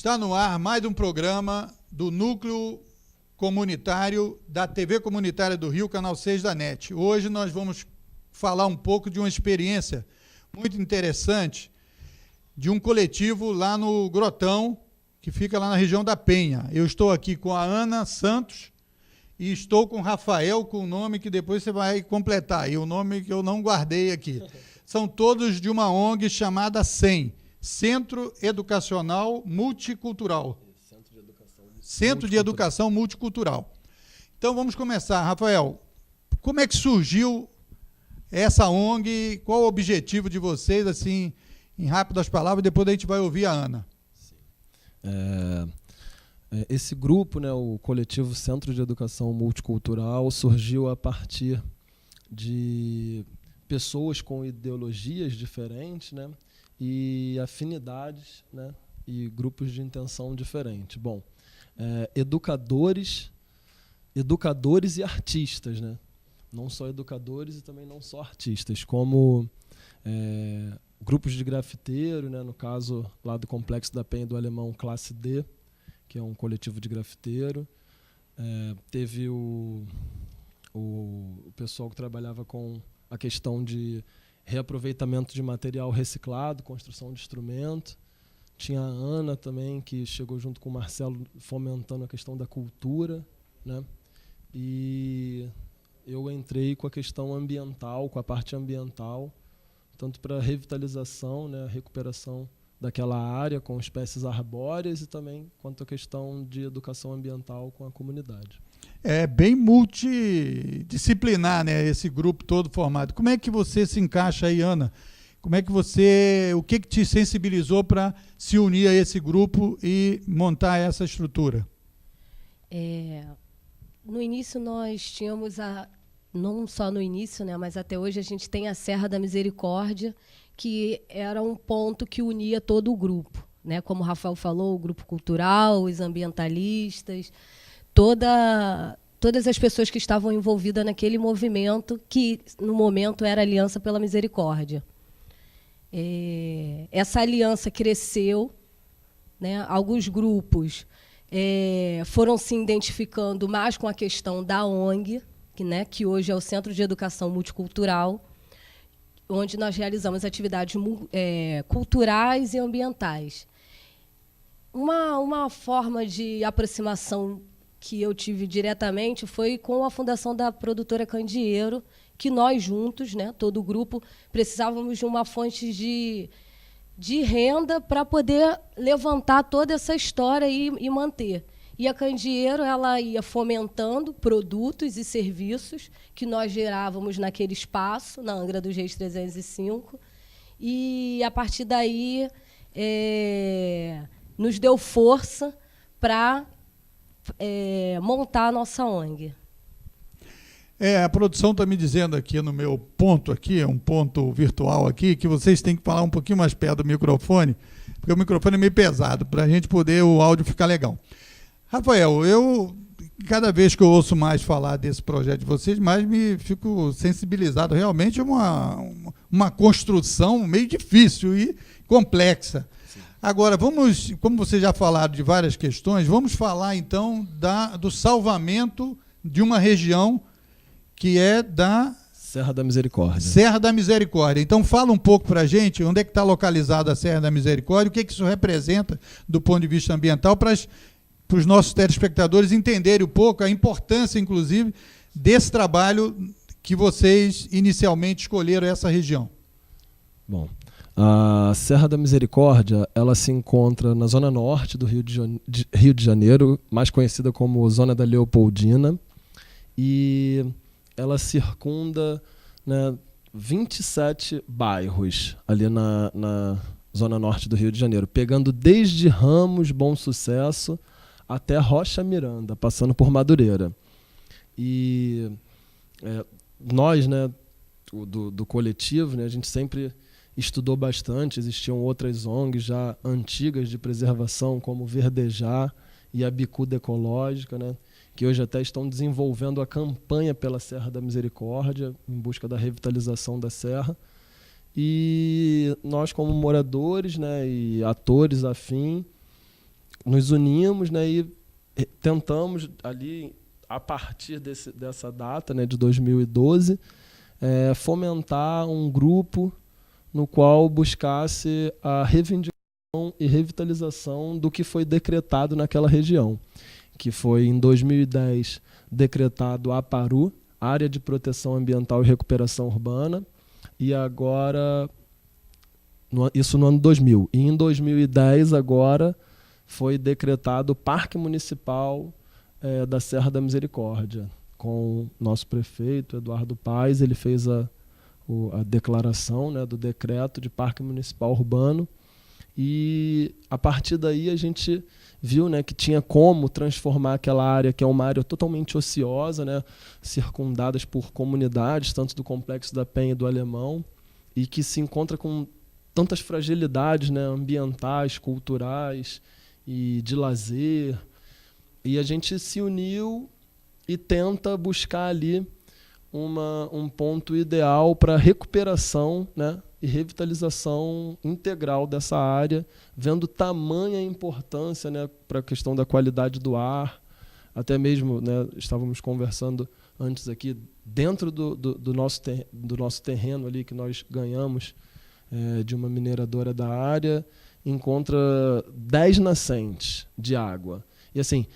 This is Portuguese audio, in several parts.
Está no ar mais um programa do Núcleo Comunitário da TV Comunitária do Rio, Canal 6 da NET. Hoje nós vamos falar um pouco de uma experiência muito interessante de um coletivo lá no Grotão, que fica lá na região da Penha. Eu estou aqui com a Ana Santos e estou com o Rafael, com o nome que depois você vai completar, e o nome que eu não guardei aqui. São todos de uma ONG chamada CEM, Centro Educacional Multicultural. Centro de Educação Multicultural. Então vamos começar. Rafael, como é que surgiu essa ONG? Qual o objetivo de vocês, assim, em rápidas palavras, depois a gente vai ouvir a Ana. Esse grupo, né, o coletivo Centro de Educação Multicultural, surgiu a partir de pessoas com ideologias diferentes, né, e afinidades, né, e grupos de intenção diferentes. Bom, educadores e artistas, né, não só educadores e também não só artistas, como grupos de grafiteiro, né, no caso lá do Complexo da Penha do Alemão Classe D, que é um coletivo de grafiteiro. Teve o pessoal que trabalhava com a questão de reaproveitamento de material reciclado, construção de instrumento. Tinha a Ana também, que chegou junto com o Marcelo fomentando a questão da cultura, né? E eu entrei com a questão ambiental, com a parte ambiental, tanto para revitalização, né, recuperação daquela área com espécies arbóreas e também quanto à questão de educação ambiental com a comunidade. É bem multidisciplinar, né, esse grupo todo formado. Como é que você se encaixa aí, Ana? O que te sensibilizou para se unir a esse grupo e montar essa estrutura? No início nós tínhamos não só no início, né, mas até hoje a gente tem a Serra da Misericórdia, que era um ponto que unia todo o grupo, né? Como o Rafael falou, o grupo cultural, os ambientalistas, todas as pessoas que estavam envolvidas naquele movimento, que no momento era a Aliança pela Misericórdia. Essa aliança cresceu, né? Alguns grupos foram se identificando mais com a questão da ONG, que hoje é o Centro de Educação Multicultural, onde nós realizamos atividades culturais e ambientais. Uma forma de aproximação que eu tive diretamente foi com a fundação da produtora Candeeiro, que nós juntos, né, todo o grupo, precisávamos de uma fonte de renda para poder levantar toda essa história e manter. E a Candeeiro, ela ia fomentando produtos e serviços que nós gerávamos naquele espaço, na Angra dos Reis 305, e, a partir daí, nos deu força para montar a nossa ONG. A produção está me dizendo aqui no meu ponto, aqui, um ponto virtual aqui, que vocês têm que falar um pouquinho mais perto do microfone, porque o microfone é meio pesado, para a gente poder o áudio ficar legal. Rafael, cada vez que eu ouço mais falar desse projeto de vocês, mais me fico sensibilizado. Realmente é uma construção meio difícil e complexa. Sim. Agora, como vocês já falaram de várias questões, vamos falar então do salvamento de uma região que é da Serra da Misericórdia. Serra da Misericórdia. Então fala um pouco para a gente onde é que está localizada a Serra da Misericórdia, o que isso representa do ponto de vista ambiental para os nossos telespectadores entenderem um pouco a importância, inclusive, desse trabalho que vocês inicialmente escolheram essa região. Bom, a Serra da Misericórdia, ela se encontra na zona norte do Rio de Janeiro, mais conhecida como Zona da Leopoldina, e ela circunda, né, 27 bairros ali na zona norte do Rio de Janeiro, pegando desde Ramos, Bom Sucesso, até Rocha Miranda, passando por Madureira. E nós, né, do coletivo, né, a gente sempre estudou bastante. Existiam outras ONGs já antigas de preservação, como Verdejar e a Bicuda Ecológica, né, que hoje até estão desenvolvendo a campanha pela Serra da Misericórdia, em busca da revitalização da serra. E nós, como moradores, né, e atores afim, nos unimos, né, e tentamos ali, a partir dessa data, né, de 2012, fomentar um grupo no qual buscasse a reivindicação e revitalização do que foi decretado naquela região, que foi, em 2010, decretado APARU, Área de Proteção Ambiental e Recuperação Urbana, e agora, isso no ano 2000, e em 2010 agora foi decretado Parque Municipal da Serra da Misericórdia, com o nosso prefeito, Eduardo Paes. Ele fez a declaração, né, do decreto de Parque Municipal Urbano, e a partir daí a gente viu, né, que tinha como transformar aquela área, que é uma área totalmente ociosa, né, circundadas por comunidades, tanto do Complexo da Penha e do Alemão, e que se encontra com tantas fragilidades, né, ambientais, culturais e de lazer. E a gente se uniu e tenta buscar ali um ponto ideal para recuperação, né, e revitalização integral dessa área, vendo tamanha importância, né, para a questão da qualidade do ar. Até mesmo, né, estávamos conversando antes aqui, dentro do nosso terreno ali que nós ganhamos de uma mineradora da área, encontra 10 nascentes de água. E assim,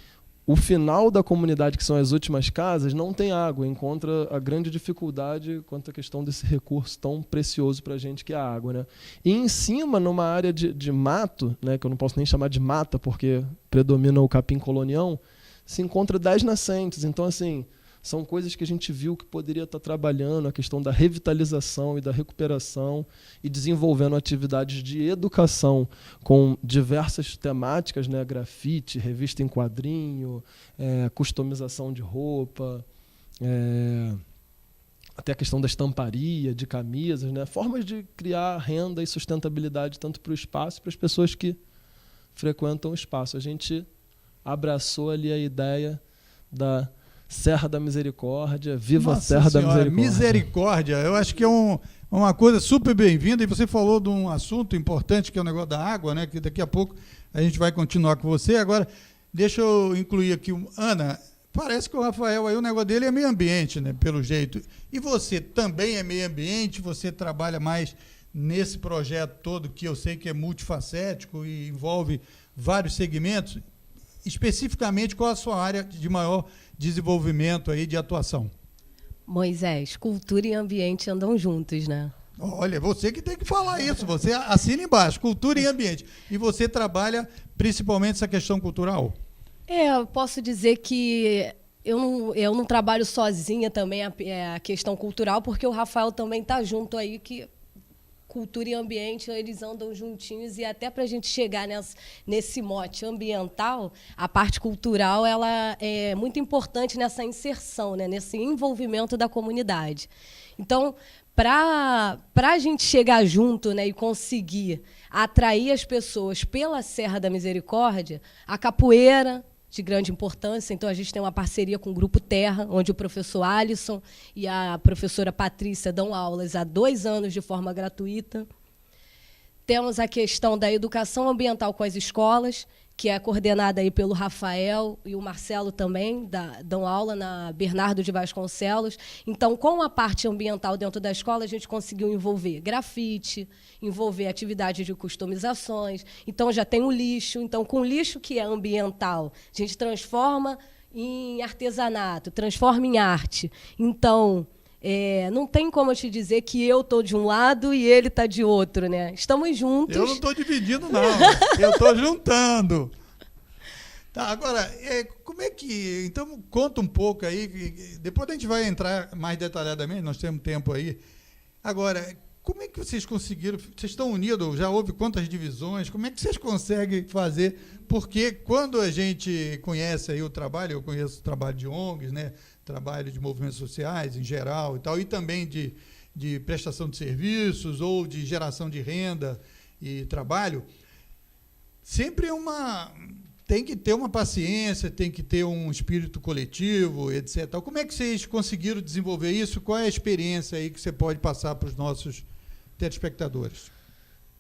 o final da comunidade, que são as últimas casas, não tem água, encontra a grande dificuldade quanto à questão desse recurso tão precioso para a gente, que é a água, né? E em cima, numa área de mato, né, que eu não posso nem chamar de mata, porque predomina o capim colonião, se encontra 10 nascentes. Então, assim, são coisas que a gente viu que poderia estar trabalhando, a questão da revitalização e da recuperação, e desenvolvendo atividades de educação com diversas temáticas, né? Grafite, revista em quadrinho, customização de roupa, até a questão da estamparia, de camisas, né? Formas de criar renda e sustentabilidade tanto para o espaço e para as pessoas que frequentam o espaço. A gente abraçou ali a ideia da Serra da Misericórdia, viva a Serra da Misericórdia. Misericórdia, eu acho que é uma coisa super bem-vinda, e você falou de um assunto importante, que é o negócio da água, né, que daqui a pouco a gente vai continuar com você. Agora, deixa eu incluir aqui, Ana, parece que o Rafael, aí o negócio dele é meio ambiente, né, pelo jeito, e você também é meio ambiente, você trabalha mais nesse projeto todo, que eu sei que é multifacético e envolve vários segmentos. Especificamente, qual a sua área de maior desenvolvimento aí de atuação? Moisés, cultura e ambiente andam juntos, né? Olha, você que tem que falar isso, você assina embaixo, cultura e ambiente. E você trabalha principalmente essa questão cultural? Eu posso dizer que eu não trabalho sozinha também a questão cultural, porque o Rafael também está junto aí, que cultura e ambiente, eles andam juntinhos, e até para a gente chegar nesse mote ambiental, a parte cultural ela é muito importante nessa inserção, né, nesse envolvimento da comunidade. Então, para a gente chegar junto, né, e conseguir atrair as pessoas pela Serra da Misericórdia, a capoeira, de grande importância. Então, a gente tem uma parceria com o Grupo Terra, onde o professor Alisson e a professora Patrícia dão aulas há 2 anos de forma gratuita. Temos a questão da educação ambiental com as escolas, que é coordenada aí pelo Rafael e o Marcelo também, dão aula na Bernardo de Vasconcelos. Então, com a parte ambiental dentro da escola, a gente conseguiu envolver grafite, envolver atividades de customizações. Então, já tem o lixo. Então, com o lixo que é ambiental, a gente transforma em artesanato, transforma em arte. Então, não tem como eu te dizer que eu estou de um lado e ele está de outro, né? Estamos juntos. Eu não estou dividindo, não. Eu estou juntando. Tá, agora, como é que... Então, conta um pouco aí, depois a gente vai entrar mais detalhadamente, nós temos tempo aí. Agora, como é que vocês conseguiram... Vocês estão unidos, já houve quantas divisões? Como é que vocês conseguem fazer? Porque quando a gente conhece aí o trabalho, eu conheço o trabalho de ONGs, né? Trabalho de movimentos sociais em geral e tal, e também de prestação de serviços ou de geração de renda e trabalho, sempre tem que ter uma paciência, tem que ter um espírito coletivo, etc. Como é que vocês conseguiram desenvolver isso? Qual é a experiência aí que você pode passar para os nossos telespectadores?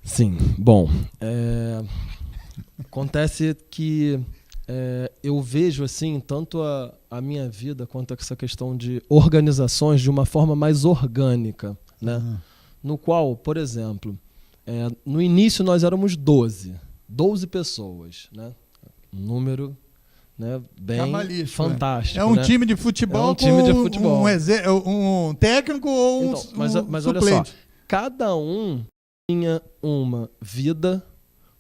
Sim, bom, Acontece que eu vejo assim tanto a minha vida quanto essa questão de organizações de uma forma mais orgânica, né? No qual, por exemplo, no início nós éramos 12 pessoas, né? Um número, né, bem fantástico. É um, né? time de futebol um técnico ou então, mas suplente. Olha só, cada um tinha uma vida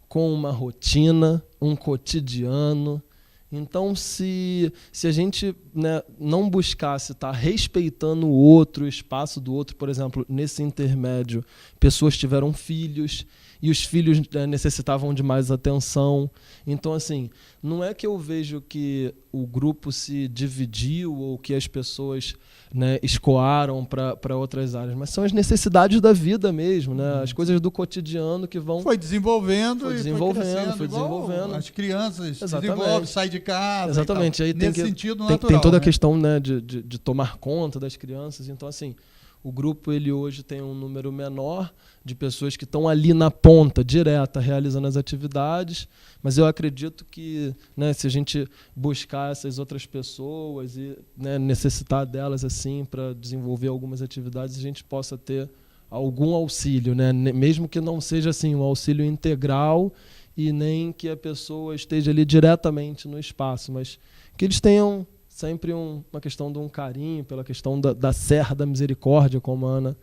com uma rotina, um cotidiano. Então, se a gente, né, não buscasse estar respeitando o outro, o espaço do outro, por exemplo, nesse intermédio, pessoas tiveram filhos e os filhos necessitavam de mais atenção. Então, assim, não é que eu vejo que o grupo se dividiu ou que as pessoas, né, escoaram para outras áreas, mas são as necessidades da vida mesmo, né? As coisas do cotidiano que vão... Foi desenvolvendo. Foi desenvolvendo. As crianças Exatamente. saem de casa. Exatamente. Aí nesse sentido tem natural. Toda né? a questão, né, de tomar conta das crianças. Então, assim, o grupo ele hoje tem um número menor de pessoas que estão ali na ponta, direta, realizando as atividades, mas eu acredito que, né, se a gente buscar essas outras pessoas e, né, necessitar delas assim para desenvolver algumas atividades, a gente possa ter algum auxílio, né, mesmo que não seja assim um auxílio integral e nem que a pessoa esteja ali diretamente no espaço, mas que eles tenham sempre uma questão de um carinho pela questão da serra da misericórdia, como a Ana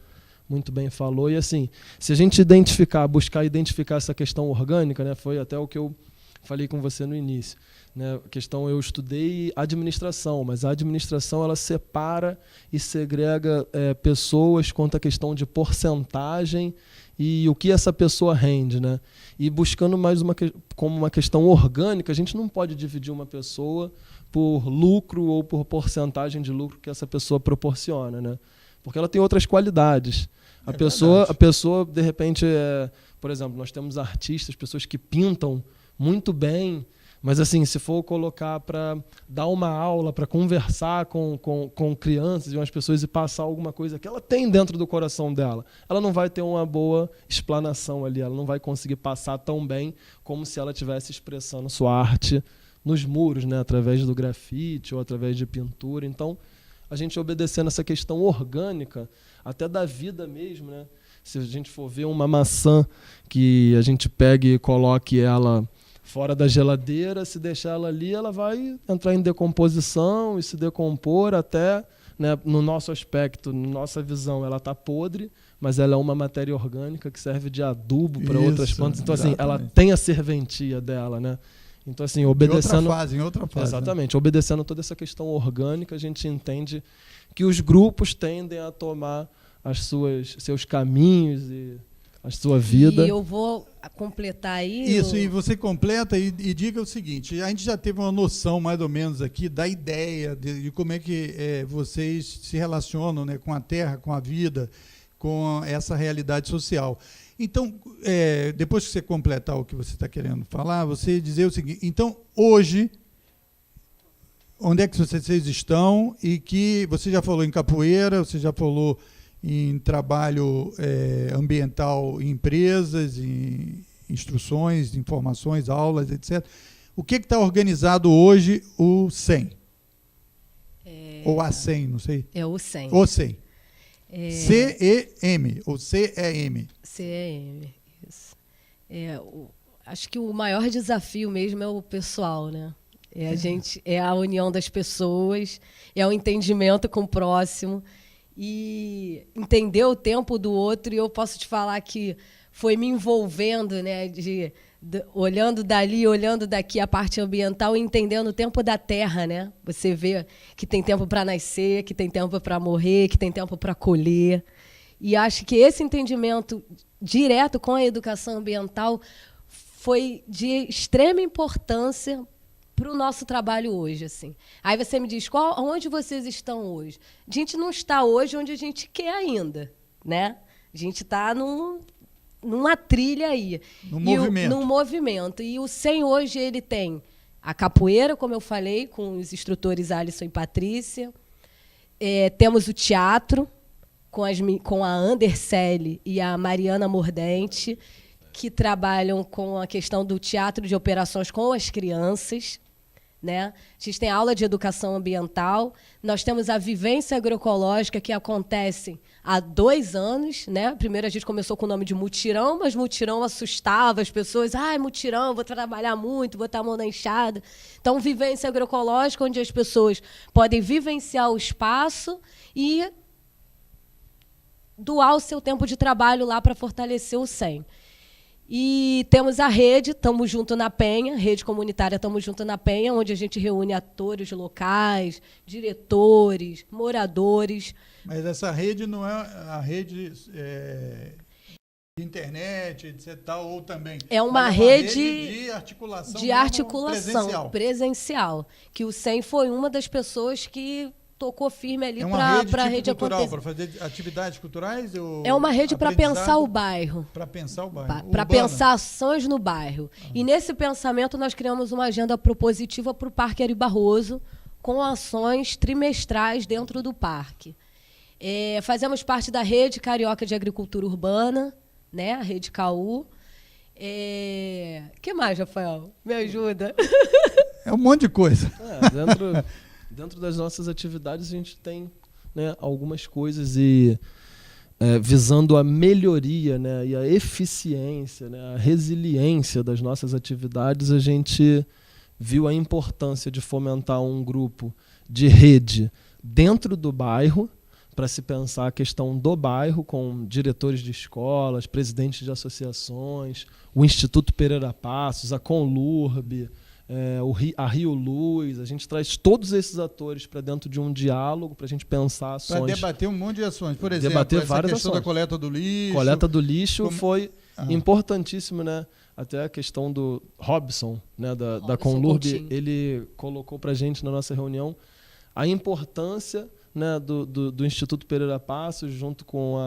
muito bem falou. E assim, se a gente buscar identificar essa questão orgânica, né, foi até o que eu falei com você no início, né, a questão, eu estudei administração, mas a administração ela separa e segrega pessoas quanto à questão de porcentagem e o que essa pessoa rende, né? E buscando mais como uma questão orgânica, a gente não pode dividir uma pessoa por lucro ou por porcentagem de lucro que essa pessoa proporciona, né? Porque ela tem outras qualidades. A pessoa, de repente, por exemplo, nós temos artistas, pessoas que pintam muito bem, mas assim, se for colocar para dar uma aula, para conversar com crianças e umas pessoas e passar alguma coisa que ela tem dentro do coração dela, ela não vai ter uma boa explanação ali, ela não vai conseguir passar tão bem como se ela estivesse expressando sua arte nos muros, né, através do grafite ou através de pintura. Então, a gente obedecendo essa questão orgânica, até da vida mesmo, né? Se a gente for ver uma maçã que a gente pegue e coloque ela fora da geladeira, se deixar ela ali, ela vai entrar em decomposição e se decompor até, né, no nosso aspecto, na nossa visão, ela está podre, mas ela é uma matéria orgânica que serve de adubo para outras plantas. Então, assim, ela tem a serventia dela, né? Então, assim, obedecendo... Em outra fase. Exatamente. Né? Obedecendo toda essa questão orgânica, a gente entende que os grupos tendem a tomar seus caminhos e a sua vida. E eu vou completar aí... Isso, e você completa e diga o seguinte, a gente já teve uma noção, mais ou menos, aqui da ideia de como é que vocês se relacionam, né, com a terra, com a vida, com essa realidade social. Então, depois que você completar o que você está querendo falar, você dizer o seguinte, então, hoje, onde é que vocês estão e que você já falou em capoeira, você já falou em trabalho ambiental em empresas, em instruções, informações, aulas, etc. O que está organizado hoje o CEM? Ou a CEM, não sei. É o CEM. O CEM. CEM, ou CEM. CEM, isso. Acho que o maior desafio mesmo é o pessoal, né? É a união das pessoas, é o entendimento com o próximo e entender o tempo do outro. E eu posso te falar que foi me envolvendo, né, olhando dali, olhando daqui a parte ambiental e entendendo o tempo da terra, né? Você vê que tem tempo para nascer, que tem tempo para morrer, que tem tempo para colher. E acho que esse entendimento direto com a educação ambiental foi de extrema importância para o nosso trabalho hoje, assim. Aí você me diz, onde vocês estão hoje? A gente não está hoje onde a gente quer ainda, né? A gente está numa trilha aí. Num movimento. E o CEM hoje ele tem a capoeira, como eu falei, com os instrutores Alisson e Patrícia. Temos o teatro, com a Andercele e a Mariana Mordente. que trabalham com a questão do teatro de operações com as crianças, né? A gente tem aula de educação ambiental, nós temos a vivência agroecológica, que acontece há 2 anos. Né? Primeiro a gente começou com o nome de mutirão, mas mutirão assustava as pessoas. Ai, mutirão, vou trabalhar muito, vou botar a mão na enxada. Então, vivência agroecológica, onde as pessoas podem vivenciar o espaço e doar o seu tempo de trabalho lá para fortalecer o SEM. E temos a rede, Tamo Junto na Penha, rede comunitária Tamo Junto na Penha, onde a gente reúne atores locais, diretores, moradores. Mas essa rede não é a rede de internet, etc. Tal, ou também? É uma rede de articulação presencial, que o SEM foi uma das pessoas que tocou firme ali para a rede acontecer. Para fazer atividades culturais? É uma rede para pensar o bairro. Para pensar o bairro. Para pensar ações no bairro. E nesse pensamento nós criamos uma agenda propositiva para o Parque Ari Barroso, com ações trimestrais dentro do parque. Fazemos parte da Rede Carioca de Agricultura Urbana, né? A Rede CAU. Que mais, Rafael? Me ajuda. É um monte de coisa. Dentro das nossas atividades, a gente tem, né, algumas coisas visando a melhoria, né, e a eficiência, né, a resiliência das nossas atividades. A gente viu a importância de fomentar um grupo de rede dentro do bairro, para se pensar a questão do bairro, com diretores de escolas, presidentes de associações, o Instituto Pereira Passos, a Conlurb, a Rio Luz. A gente traz todos esses atores para dentro de um diálogo para a gente pensar ações. Para debater um monte de ações. Por exemplo, debater essa várias questão ações. Da coleta do lixo. Coleta do lixo foi importantíssimo, né? Até a questão do Robson, né, da Conlurb, ele colocou para a gente na nossa reunião a importância, né, do Instituto Pereira Passos, junto com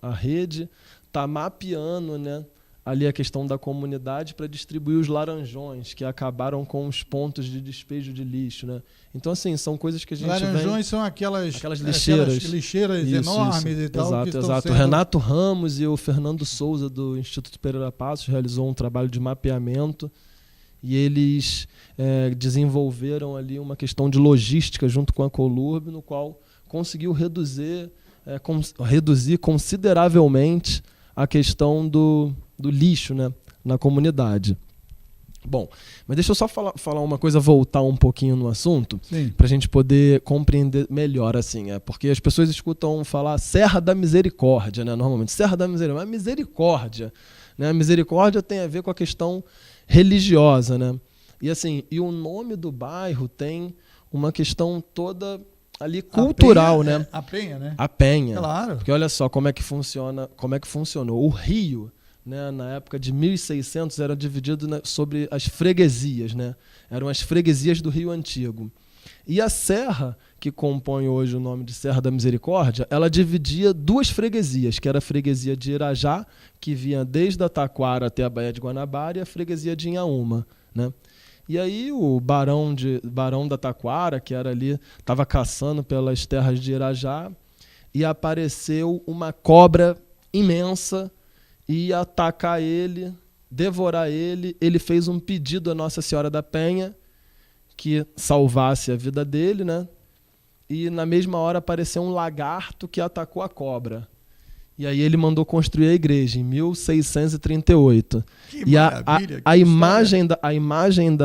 a rede, tá mapeando, né, ali a questão da comunidade para distribuir os laranjões, que acabaram com os pontos de despejo de lixo, né? Então, assim, são coisas que a gente laranjões são aquelas lixeiras. Aquelas lixeiras enormes e tal. Exato. O Renato Ramos e o Fernando Souza, do Instituto Pereira Passos, realizou um trabalho de mapeamento e eles desenvolveram ali uma questão de logística junto com a Conlurb, no qual conseguiu reduzir consideravelmente a questão do lixo, né, na comunidade. Bom, mas deixa eu só falar uma coisa, voltar um pouquinho no assunto, para a gente poder compreender melhor, assim, porque as pessoas escutam falar Serra da Misericórdia, né, normalmente, Serra da Misericórdia, mas misericórdia, né, a misericórdia tem a ver com a questão religiosa, né, e assim, e o nome do bairro tem uma questão toda ali cultural, né? A Penha, né? A Penha. Claro. Porque olha só como é que funcionou. O Rio, né, na época de 1600, era dividido sobre as freguesias, né? Eram as freguesias do Rio Antigo. E a serra, que compõe hoje o nome de Serra da Misericórdia, ela dividia 2 freguesias, que era a freguesia de Irajá, que vinha desde a Taquara até a Baía de Guanabara, e a freguesia de Inhaúma, né? E aí o barão da Taquara, que era ali, estava caçando pelas terras de Irajá, e apareceu uma cobra imensa e ia atacar ele, devorar ele. Ele fez um pedido à Nossa Senhora da Penha que salvasse a vida dele, né? E na mesma hora apareceu um lagarto que atacou a cobra. E aí ele mandou construir a igreja em 1638. Que e maravilha, a imagem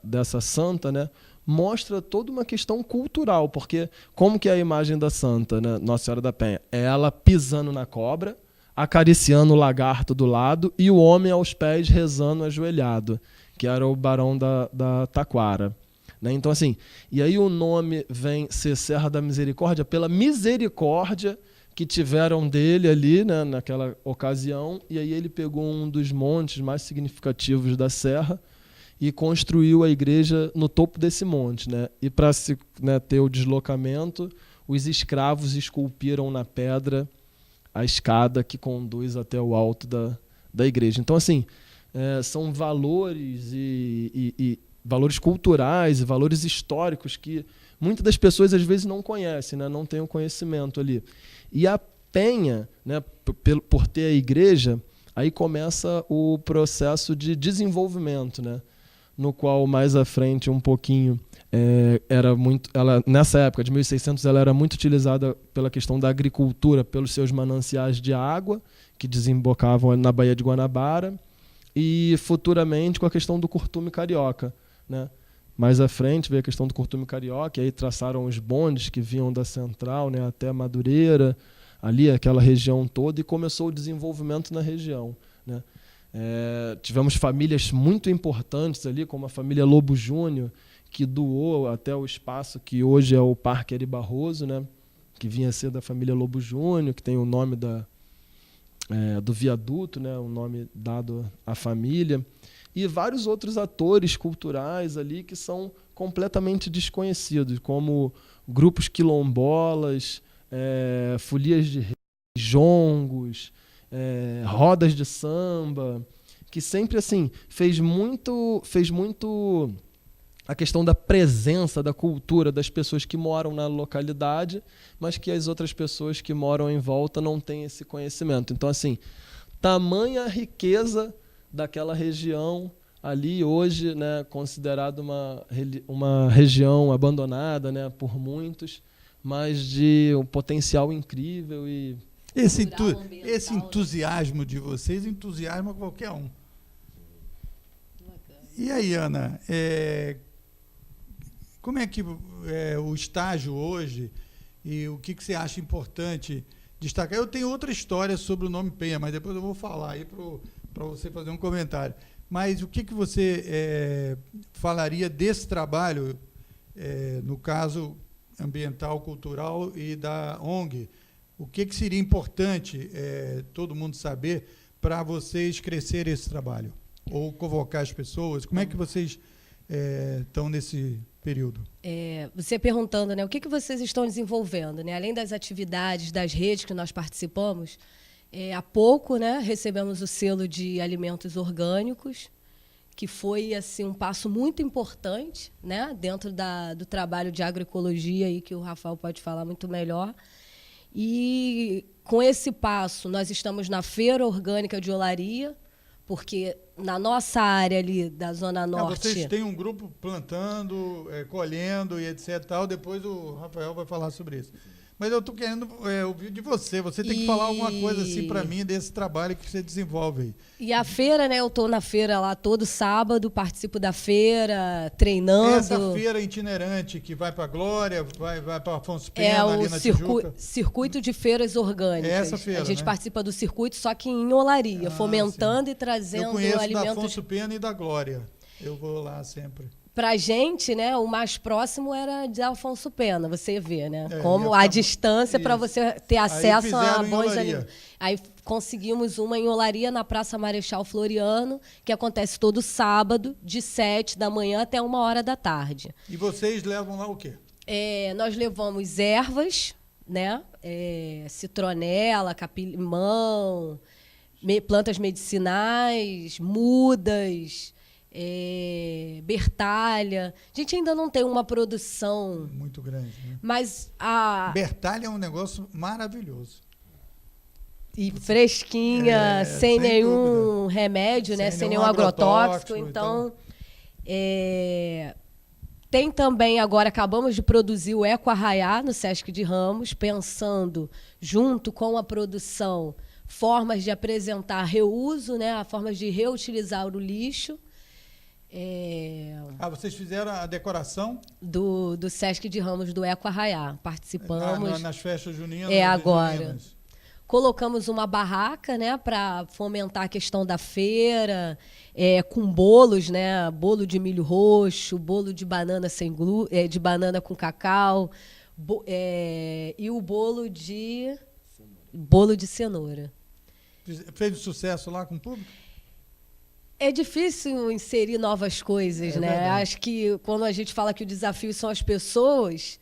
dessa santa, né, mostra toda uma questão cultural, porque como que é a imagem da santa, né, Nossa Senhora da Penha? É ela pisando na cobra, acariciando o lagarto do lado e o homem aos pés rezando ajoelhado, que era o barão da Taquara. Né? Então, assim, e aí o nome vem ser Serra da Misericórdia pela misericórdia que tiveram dele ali, né, naquela ocasião, e aí ele pegou um dos montes mais significativos da serra e construiu a igreja no topo desse monte, né? E para se, né, ter o deslocamento, os escravos esculpiram na pedra a escada que conduz até o alto da igreja. Então, assim, são valores e valores culturais e valores históricos que muitas das pessoas às vezes não conhecem, né? Não têm o conhecimento ali. E a Penha, né, por ter a aí começa o processo de desenvolvimento, né? No qual mais à frente um pouquinho nessa época de 1600 ela era muito utilizada pela questão da agricultura, pelos seus mananciais de água que desembocavam na Baía de Guanabara, e futuramente com a questão do curtume carioca, né? Mais à frente veio a questão do curtume carioca, e aí traçaram os bondes que vinham da Central, né, até Madureira, ali aquela região toda, e começou o desenvolvimento na região, né? Tivemos famílias muito importantes ali, como a família Lobo Júnior, que doou até o espaço que hoje é o Parque Ari Barroso, né? Que vinha a ser da família Lobo Júnior, que tem o nome do viaduto, né? O nome dado à família. E vários outros atores culturais ali que são completamente desconhecidos, como grupos quilombolas, folias de reis, jongos, rodas de samba, que sempre assim fez muito a questão da presença da cultura das pessoas que moram na localidade, mas que as outras pessoas que moram em volta não têm esse conhecimento. Então, assim, tamanha riqueza daquela região ali hoje, né, considerada uma região abandonada, né, por muitos, mas de um potencial incrível. E esse entusiasmo de vocês entusiasma qualquer um. E aí, Ana, como é que o estágio hoje e o que você acha importante destacar? Eu tenho outra história sobre o nome Penha, mas depois eu vou falar aí para você fazer um comentário. Mas o que você falaria desse trabalho, no caso ambiental, cultural e da ONG? O que seria importante todo mundo saber para vocês crescerem esse trabalho? Ou convocar as pessoas? Como é que vocês estão nesse período? Você perguntando, né, o que vocês estão desenvolvendo, né? Além das atividades, das redes que nós participamos, há pouco, né, recebemos o selo de alimentos orgânicos, que foi assim, um passo muito importante, né, dentro do trabalho de agroecologia, aí, que o Rafael pode falar muito melhor. E com esse passo, nós estamos na Feira Orgânica de Olaria, porque na nossa área ali da Zona Norte... Vocês têm um grupo plantando, colhendo e etc. Tal. Depois o Rafael vai falar sobre isso. Mas eu estou querendo ouvir de você. Você tem que falar alguma coisa assim para mim desse trabalho que você desenvolve aí. E a feira, né? Eu estou na feira lá todo sábado, participo da feira, treinando. Essa feira itinerante que vai para a Glória, vai para Afonso Pena, ali na Tijuca. Circuito de feiras orgânicas. Essa feira, a gente, né, participa do circuito, só que em Olaria, fomentando, sim, e trazendo alimentos. Eu conheço da Afonso Pena e da Glória. Eu vou lá sempre. Para a gente, né, o mais próximo era de Afonso Pena, você vê, né? Como a distância para você ter acesso a bons alimentos. Aí conseguimos uma em Olaria, na Praça Marechal Floriano, que acontece todo sábado, de 7 da manhã até 1h da tarde. E vocês levam lá o quê? Nós levamos ervas, né? Citronela, capim-limão, plantas medicinais, mudas, bertalha. A gente ainda não tem uma produção muito grande, né? Mas bertalha é um negócio maravilhoso. E fresquinha, sem nenhum remédio, né? Sem nenhum agrotóxico. Então, tem também, agora acabamos de produzir o Eco Arraiá no Sesc de Ramos, pensando, junto com a produção, formas de apresentar reuso, né? Formas de reutilizar o lixo. Vocês fizeram a decoração? Do Sesc de Ramos, do Eco Arraiá. Participamos. Nas festas juninas? Agora. Juninas. Colocamos uma barraca, né, para fomentar a questão da feira, com bolos, né? Bolo de milho roxo, bolo de banana de banana com cacau, e o bolo de cenoura. Fez sucesso lá com o público? É difícil inserir novas coisas, né? Verdade. Acho que quando a gente fala que o desafio são as pessoas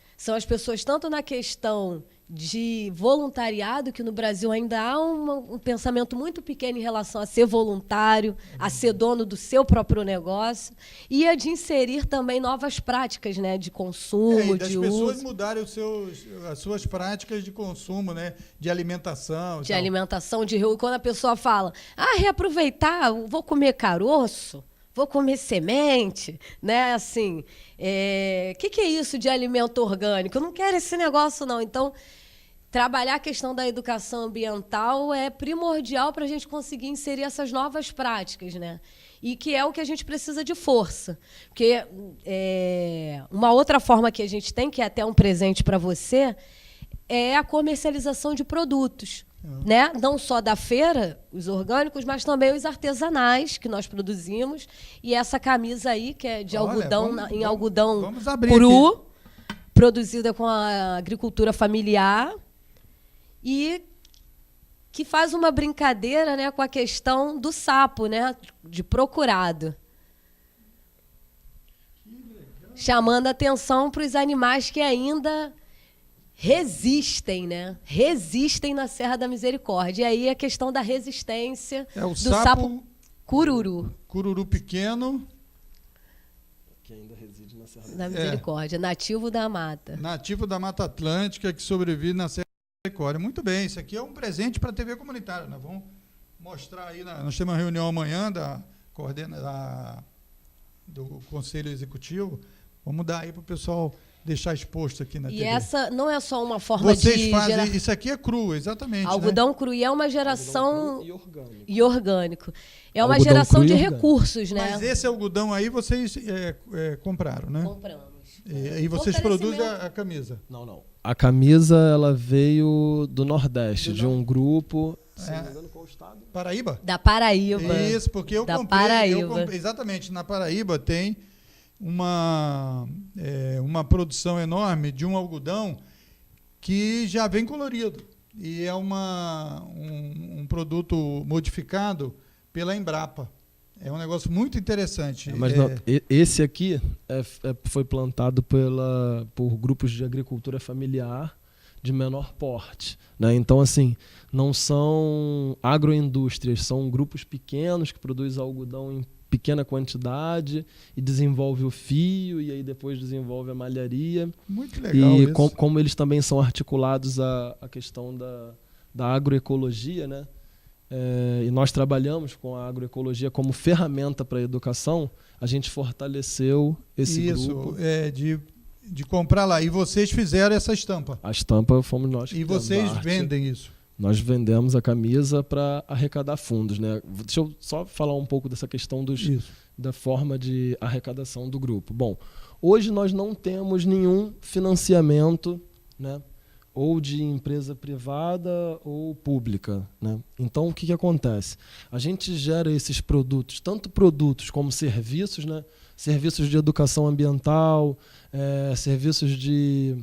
tanto na questão de voluntariado, que no Brasil ainda há um pensamento muito pequeno em relação a ser voluntário, a ser dono do seu próprio negócio, e a de inserir também novas práticas, né, de consumo, e das de pessoas uso. mudarem as suas práticas de consumo, né, de alimentação. De alimentação, quando a pessoa fala, reaproveitar, vou comer caroço, vou comer semente, né? Assim, que é isso de alimento orgânico? Eu não quero esse negócio, não. Então, trabalhar a questão da educação ambiental é primordial para a gente conseguir inserir essas novas práticas, né? E que é o que a gente precisa de força. Porque uma outra forma que a gente tem, que é até um presente para você, é a comercialização de produtos. Né? Não só da feira, os orgânicos, mas também os artesanais que nós produzimos. E essa camisa aí, que é de algodão, algodão cru, aqui, produzida com a agricultura familiar, e que faz uma brincadeira, né, com a questão do sapo, né, de procurado. Chamando a atenção para os animais que ainda resistem, né? Resistem na Serra da Misericórdia. E aí a questão da resistência o do sapo cururu. Cururu pequeno. Que ainda reside na Serra da Misericórdia. Nativo da mata. Nativo da Mata Atlântica, que sobrevive na Serra da Misericórdia. Muito bem, isso aqui é um presente para a TV comunitária. Nós vamos mostrar aí, nós temos uma reunião amanhã do Conselho Executivo. Vamos dar aí para o pessoal deixar exposto aqui na TV. E essa não é só uma forma Vocês fazem, isso aqui é cru, exatamente. Algodão, né? cru, e é uma geração... E orgânico. É uma Algodão geração de orgânico. Recursos, né? Mas esse algodão aí vocês compraram, né? Compramos. E vocês produzem a camisa? Não. A camisa, ela veio do Nordeste, de um grupo... Se não me engano, qual estado? Paraíba? Da Paraíba. Isso, porque eu comprei. Paraíba. Exatamente, na Paraíba tem uma produção enorme de um algodão que já vem colorido. E é um produto modificado pela Embrapa. É um negócio muito interessante. Mas esse aqui foi plantado por grupos de agricultura familiar de menor porte, né? Então, assim, não são agroindústrias, são grupos pequenos que produzem algodão em pequena quantidade e desenvolve o fio e aí depois desenvolve a malharia. Muito legal e isso. Como eles também são articulados à questão da agroecologia, né? E nós trabalhamos com a agroecologia como ferramenta para a educação, a gente fortaleceu esse grupo. De comprar lá. E vocês fizeram essa estampa? A estampa fomos nós que E vocês vendem isso? Nós vendemos a camisa para arrecadar fundos, né? Deixa eu só falar um pouco dessa questão da forma de arrecadação do grupo. Bom, hoje nós não temos nenhum financiamento, né? Ou de empresa privada ou pública, né? Então, o que acontece? A gente gera esses produtos, tanto produtos como serviços, né? Serviços de educação ambiental, serviços de...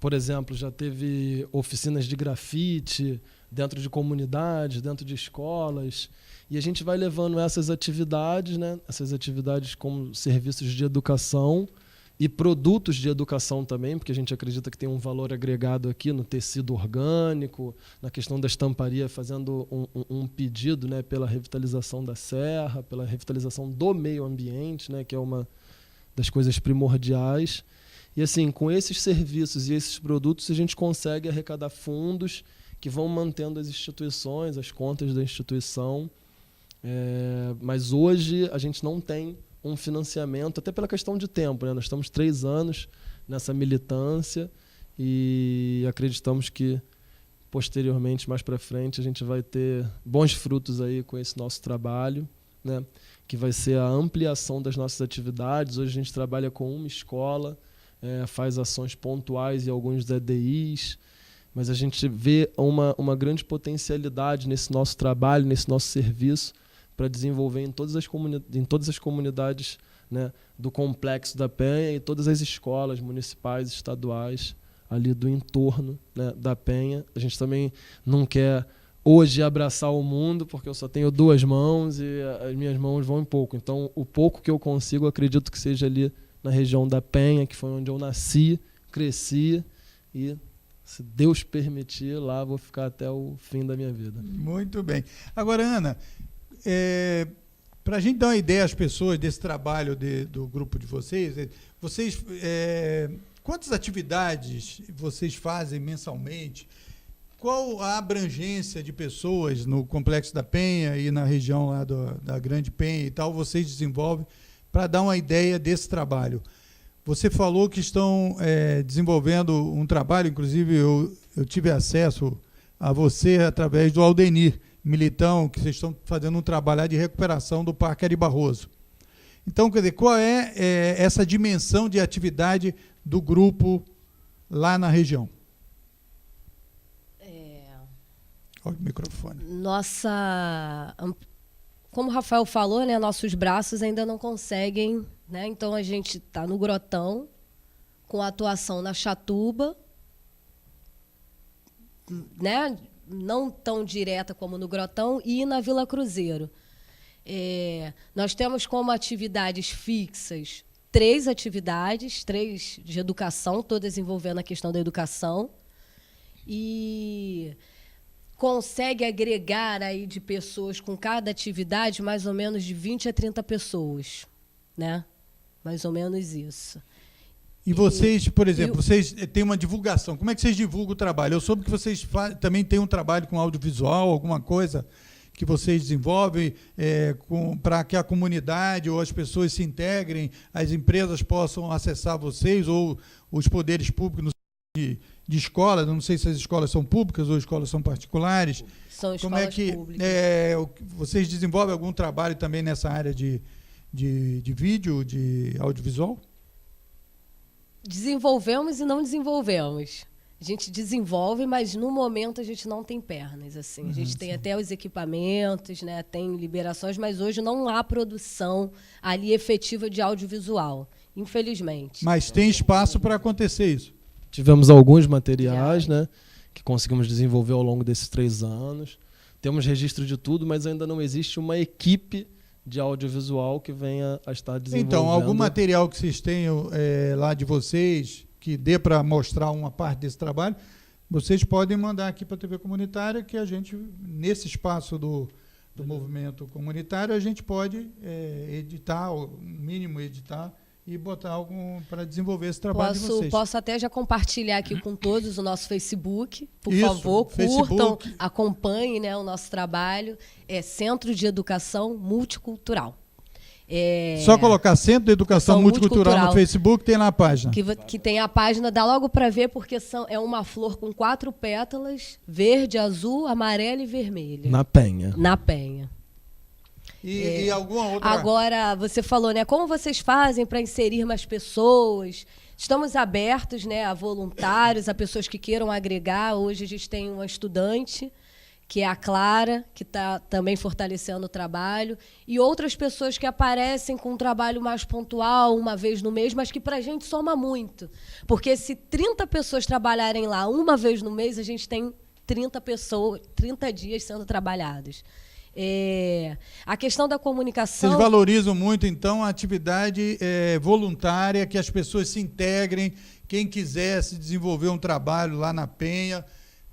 Por exemplo, já teve oficinas de grafite dentro de comunidades, dentro de escolas. E a gente vai levando essas atividades, né? Essas atividades como serviços de educação e produtos de educação também, porque a gente acredita que tem um valor agregado aqui no tecido orgânico, na questão da estamparia, fazendo um pedido, né, pela revitalização da serra, pela revitalização do meio ambiente, né, que é uma das coisas primordiais. E assim, com esses serviços e esses produtos, a gente consegue arrecadar fundos que vão mantendo as instituições, as contas da instituição. Mas hoje a gente não tem um financiamento, até pela questão de tempo, né? Nós estamos 3 anos nessa militância e acreditamos que posteriormente, mais para frente, a gente vai ter bons frutos aí com esse nosso trabalho, né? Que vai ser a ampliação das nossas atividades. Hoje a gente trabalha com uma escola, faz ações pontuais e alguns EDIs, mas a gente vê uma grande potencialidade nesse nosso trabalho, nesse nosso serviço, para desenvolver em todas as comunidades, né, do Complexo da Penha e todas as escolas municipais, estaduais, ali do entorno, né, da Penha. A gente também não quer hoje abraçar o mundo, porque eu só tenho 2 mãos e as minhas mãos vão em pouco. Então, o pouco que eu consigo, eu acredito que seja ali na região da Penha, que foi onde eu nasci, cresci e Se Deus permitir, lá vou ficar até o fim da minha vida. Muito bem. Agora, Ana, para a gente dar uma ideia às pessoas desse trabalho do grupo de vocês, quantas atividades vocês fazem mensalmente? Qual a abrangência de pessoas no Complexo da Penha e na região lá da Grande Penha e tal, vocês desenvolvem para dar uma ideia desse trabalho? Você falou que estão desenvolvendo um trabalho, inclusive eu tive acesso a você através do Aldenir Militão, que vocês estão fazendo um trabalho de recuperação do Parque Ari Barroso. Então, quer dizer, qual é essa dimensão de atividade do grupo lá na região? Olha o microfone. Como o Rafael falou, né, nossos braços ainda não conseguem, né? Então a gente está no Grotão, com atuação na Chatuba, né? Não tão direta como no Grotão, e na Vila Cruzeiro. Nós temos como atividades fixas 3 atividades, 3 de educação, todas envolvendo a questão da educação, e consegue agregar aí de pessoas com cada atividade mais ou menos de 20 a 30 pessoas, né? Mais ou menos isso. E vocês, por exemplo, vocês têm uma divulgação. Como é que vocês divulgam o trabalho? Eu soube que vocês também têm um trabalho com audiovisual, alguma coisa que vocês desenvolvem para que a comunidade ou as pessoas se integrem, as empresas possam acessar vocês ou os poderes públicos de escola, não sei se as escolas são públicas ou escolas são particulares. São escolas Como é que públicas. Vocês desenvolvem algum trabalho também nessa área de vídeo, de audiovisual? Desenvolvemos e não desenvolvemos. A gente desenvolve, mas no momento a gente não tem pernas. Assim. A gente tem até os equipamentos, né? Tem liberações, mas hoje não há produção ali efetiva de audiovisual, infelizmente. Mas tem espaço para acontecer isso? Tivemos alguns materiais, né, que conseguimos desenvolver ao longo desses 3 anos. Temos registro de tudo, mas ainda não existe uma equipe de audiovisual que venha a estar desenvolvendo. Então, algum material que vocês tenham lá de vocês, que dê para mostrar uma parte desse trabalho, vocês podem mandar aqui para a TV Comunitária, que a gente, nesse espaço do movimento comunitário, a gente pode editar, o mínimo editar, e botar algum para desenvolver esse trabalho de vocês. Posso até já compartilhar aqui com todos o nosso Facebook. Por Isso, favor, curtam, Facebook. acompanhem, né, o nosso trabalho. É Centro de Educação Multicultural. Só colocar Centro de Educação Multicultural no Facebook, tem lá a página. Que tem a página, dá logo para ver, porque é uma flor com 4 pétalas, verde, azul, amarela e vermelha. Na Penha. Na Penha. E alguma outra... Agora, você falou, né? Como vocês fazem para inserir mais pessoas? Estamos abertos, né, a voluntários, a pessoas que queiram agregar. Hoje a gente tem uma estudante, que é a Clara, que está também fortalecendo o trabalho, e outras pessoas que aparecem com um trabalho mais pontual, uma vez no mês, mas que para a gente soma muito. Porque se 30 pessoas trabalharem lá uma vez no mês, a gente tem 30 dias sendo trabalhados. A questão da comunicação... Vocês valorizam muito, então, a atividade voluntária, que as pessoas se integrem, quem quiser se desenvolver um trabalho lá na Penha,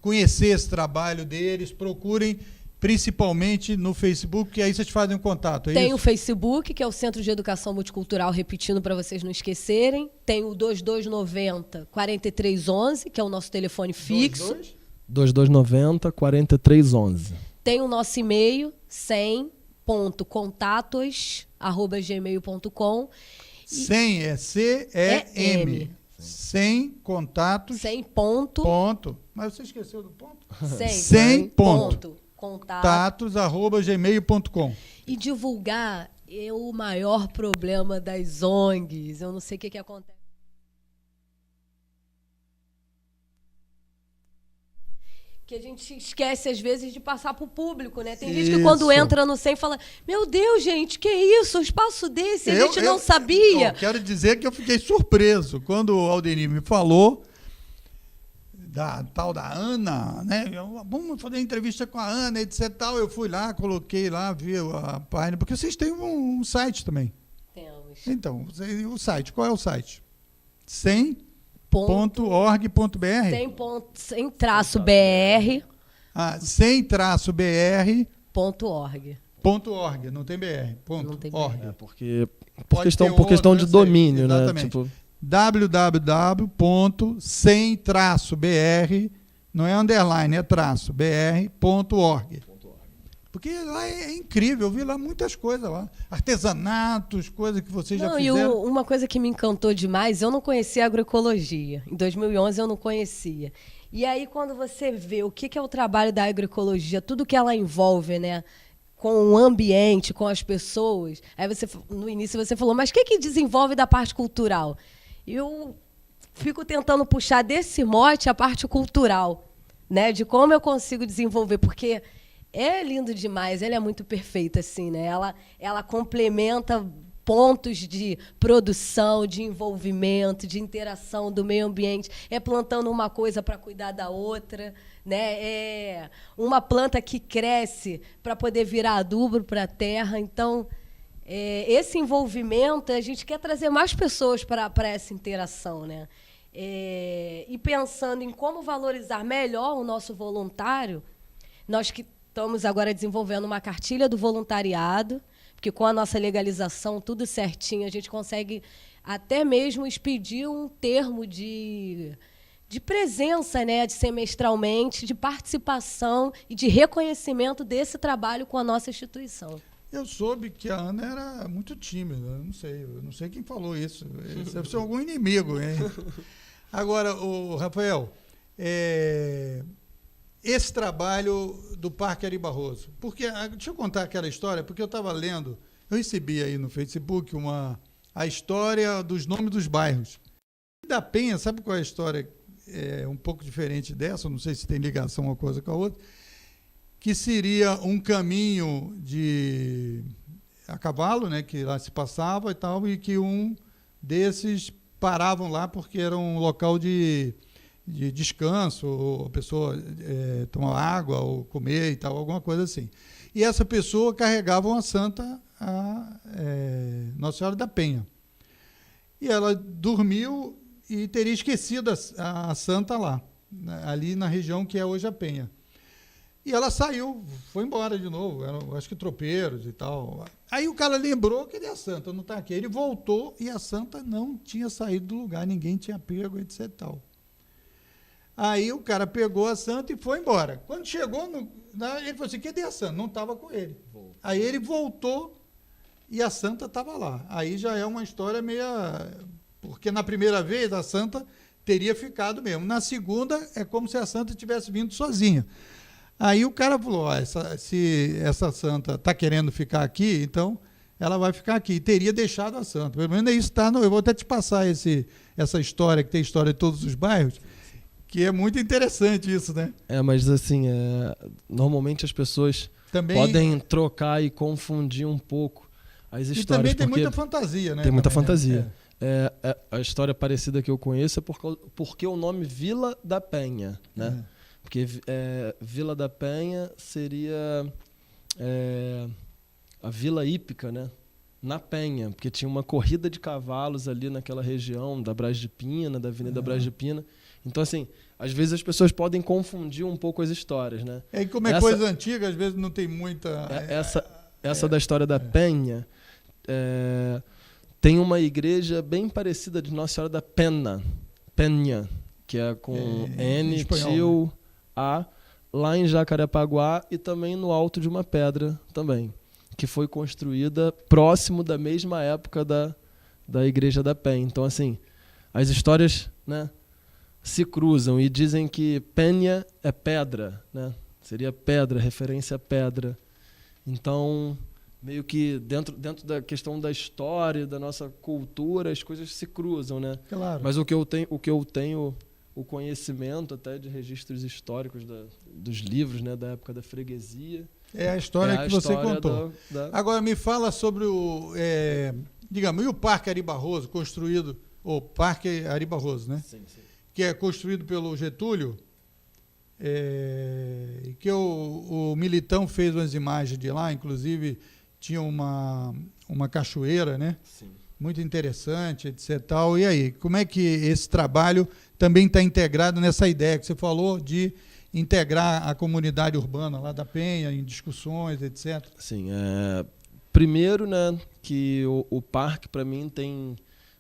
conhecer esse trabalho deles, procurem principalmente no Facebook, que aí vocês fazem um contato, Tem isso? o Facebook, que é o Centro de Educação Multicultural, repetindo para vocês não esquecerem. Tem o 2290-4311, que é o nosso telefone fixo. 2290-4311. Tem o nosso e-mail, 100.contatos@gmail.com. 100 é C-E-M. 100 contatos. 100 ponto. Ponto. Mas você esqueceu do ponto? 100 ponto. Contatos. Contatos@gmail.com. E divulgar é o maior problema das ONGs. Eu não sei o que acontece. Que a gente esquece, às vezes, de passar para o público, né? Tem gente que, quando entra no 100, fala: meu Deus, gente, que isso? Um espaço desse, a gente não sabia. Eu quero dizer que eu fiquei surpreso quando o Aldenir me falou da tal da Ana, né? Vamos fazer entrevista com a Ana, etc. Tal. Eu fui lá, coloquei lá, vi a página, porque vocês têm um site também. Temos. Então, o site, qual é o site? 100 .org.br? Sem traço BR. Sem traço BR. .org. .org, não tem BR. Não tem .org. BR. Por questão de domínio, né? Tipo, www.sem-br, não é underline, é traço, br.org. Porque lá é incrível, eu vi lá muitas coisas lá. Artesanatos, coisas que vocês já fizeram. E uma coisa que me encantou demais, eu não conhecia agroecologia. Em 2011 eu não conhecia. E aí quando você vê o que é o trabalho da agroecologia, tudo que ela envolve, né? Com o ambiente, com as pessoas. Aí no início você falou, mas o que desenvolve da parte cultural? Eu fico tentando puxar desse mote a parte cultural, né? De como eu consigo desenvolver, porque é lindo demais, ela é muito perfeita, assim, né? Ela complementa pontos de produção, de envolvimento, de interação do meio ambiente. É plantando uma coisa para cuidar da outra, né? É uma planta que cresce para poder virar adubo para a terra. Então, esse envolvimento, a gente quer trazer mais pessoas para essa interação, né? E pensando em como valorizar melhor o nosso voluntário, nós que estamos agora desenvolvendo uma cartilha do voluntariado, porque com a nossa legalização, tudo certinho, a gente consegue até mesmo expedir um termo de presença, né, de semestralmente, de participação e de reconhecimento desse trabalho com a nossa instituição. Eu soube que a Ana era muito tímida, eu não sei quem falou isso. Deve ser algum inimigo, hein? Agora, Rafael, esse trabalho do Parque Ari Barroso, porque, deixa eu contar aquela história, porque eu estava lendo, eu recebi aí no Facebook a história dos nomes dos bairros. Da Penha, sabe qual é a história? Um pouco diferente dessa, não sei se tem ligação uma coisa com a outra, que seria um caminho a cavalo, né, que lá se passava e tal, e que um desses paravam lá porque era um local de descanso, ou a pessoa tomar água ou comer e tal, alguma coisa assim. E essa pessoa carregava uma santa, Nossa Senhora da Penha. E ela dormiu e teria esquecido a santa lá, ali na região que é hoje a Penha. E ela saiu, foi embora de novo, acho que tropeiros e tal. Aí o cara lembrou que a santa não está aqui. Ele voltou e a santa não tinha saído do lugar, ninguém tinha pego, etc. e tal. Aí o cara pegou a santa e foi embora. Quando chegou, ele falou assim, cadê a santa? Não estava com ele. Aí ele voltou e a santa estava lá. Aí já é uma história meia... Porque na primeira vez a santa teria ficado mesmo. Na segunda é como se a santa tivesse vindo sozinha. Aí o cara falou, se essa santa está querendo ficar aqui, então ela vai ficar aqui. E teria deixado a santa. Pelo menos isso está... Eu vou até te passar essa história, que tem história de todos os bairros, que é muito interessante isso, né? Mas assim, normalmente as pessoas também podem trocar e confundir um pouco as histórias. E também tem muita fantasia, né? Tem muita fantasia. A história parecida que eu conheço é porque o nome Vila da Penha, né? Porque Vila da Penha seria a vila hípica, né? Na Penha, porque tinha uma corrida de cavalos ali naquela região da Braz de Pina, da Avenida Braz de Pina. Então, assim, às vezes as pessoas podem confundir um pouco as histórias, né? E como é coisa antiga, às vezes não tem muita... Essa da história da Penha, tem uma igreja bem parecida de Nossa Senhora da Penha, que é com N, tio, A, lá em Jacarepaguá e também no alto de uma pedra também, que foi construída próximo da mesma época da igreja da Penha. Então, assim, as histórias, né, se cruzam e dizem que Penha é pedra, né? Seria pedra, referência a pedra. Então, meio que dentro da questão da história, da nossa cultura, as coisas se cruzam, né? Claro. Mas o que eu tenho o conhecimento até de registros históricos dos livros, né, da época da freguesia. É a história que você contou. Agora me fala sobre digamos, e o Parque Ari Barroso, construído, o Parque Ari Barroso, né? Sim, sim. Que é construído pelo Getúlio, que o Militão fez umas imagens de lá, inclusive tinha uma cachoeira, né? Sim. muito interessante, etc. Tal. E aí, como é que esse trabalho também está integrado nessa ideia que você falou de integrar a comunidade urbana lá da Penha em discussões, etc. Sim, primeiro, né, que o parque para mim tem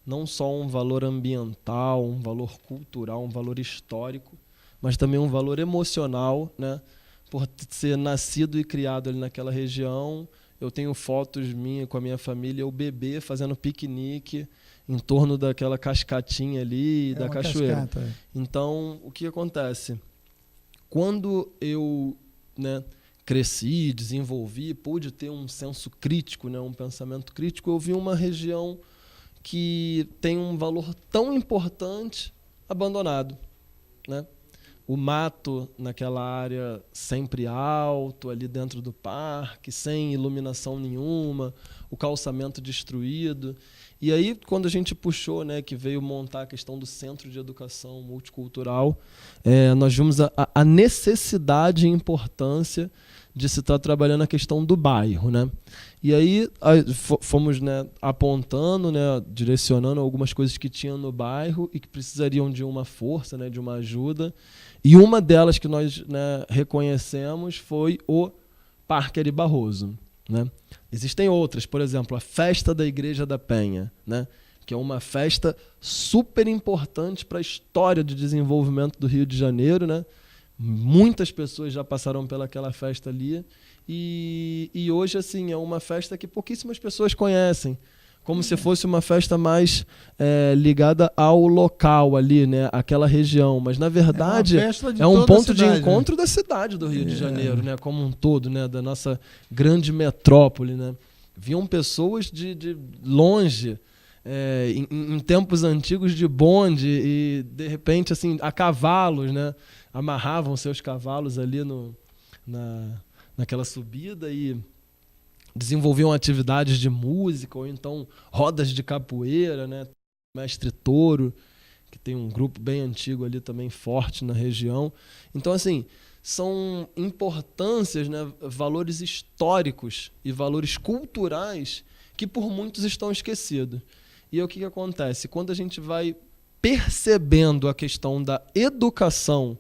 não só um valor ambiental, um valor cultural, um valor histórico, mas também um valor emocional, né, por ser nascido e criado ali naquela região. Eu tenho fotos minhas com a minha família, eu bebê fazendo piquenique em torno daquela cascatinha ali da cachoeira. Cascata, Então, o que acontece? Quando eu, né, cresci, desenvolvi, pude ter um senso crítico, né, um pensamento crítico, eu vi uma região que tem um valor tão importante abandonado, né? O mato naquela área sempre alto, ali dentro do parque, sem iluminação nenhuma, o calçamento destruído. E aí, quando a gente puxou, né, que veio montar a questão do Centro de Educação Multicultural, nós vimos a necessidade e importância de se estar trabalhando a questão do bairro, né? E aí fomos, né, apontando, né, direcionando algumas coisas que tinham no bairro e que precisariam de uma força, né, de uma ajuda. E uma delas que nós, né, reconhecemos foi o Parque Ari Barroso, né? Existem outras, por exemplo, a Festa da Igreja da Penha, né, que é uma festa super importante para a história de desenvolvimento do Rio de Janeiro, né? Muitas pessoas já passaram pelaquela festa ali e hoje, assim, é uma festa que pouquíssimas pessoas conhecem, como se fosse uma festa mais ligada ao local ali, né, aquela região, mas na verdade é um ponto de encontro, né, da cidade do Rio de Janeiro, né, como um todo, né, da nossa grande metrópole, né. Vinham pessoas de longe, em tempos antigos de bonde e de repente, assim, a cavalos, né, amarravam seus cavalos ali naquela subida e desenvolviam atividades de música ou então rodas de capoeira, né? Mestre Touro, que tem um grupo bem antigo ali também forte na região. Então, assim, são importâncias, né, valores históricos e valores culturais que por muitos estão esquecidos. E aí, o que acontece? Quando a gente vai percebendo a questão da educação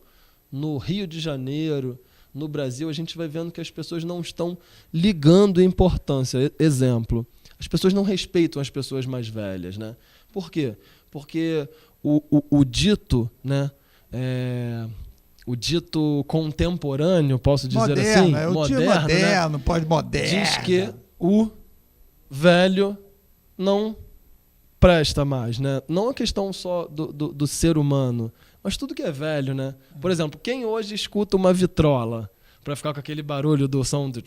no Rio de Janeiro, no Brasil, a gente vai vendo que as pessoas não estão ligando a importância. Exemplo, as pessoas não respeitam as pessoas mais velhas, né? Por quê? Porque o dito, né, o dito contemporâneo, posso dizer moderno, assim, moderno, né, pós-moderno, diz que o velho não presta mais, né? Não a questão só do ser humano, mas tudo que é velho, né? Por exemplo, quem hoje escuta uma vitrola para ficar com aquele barulho do som do...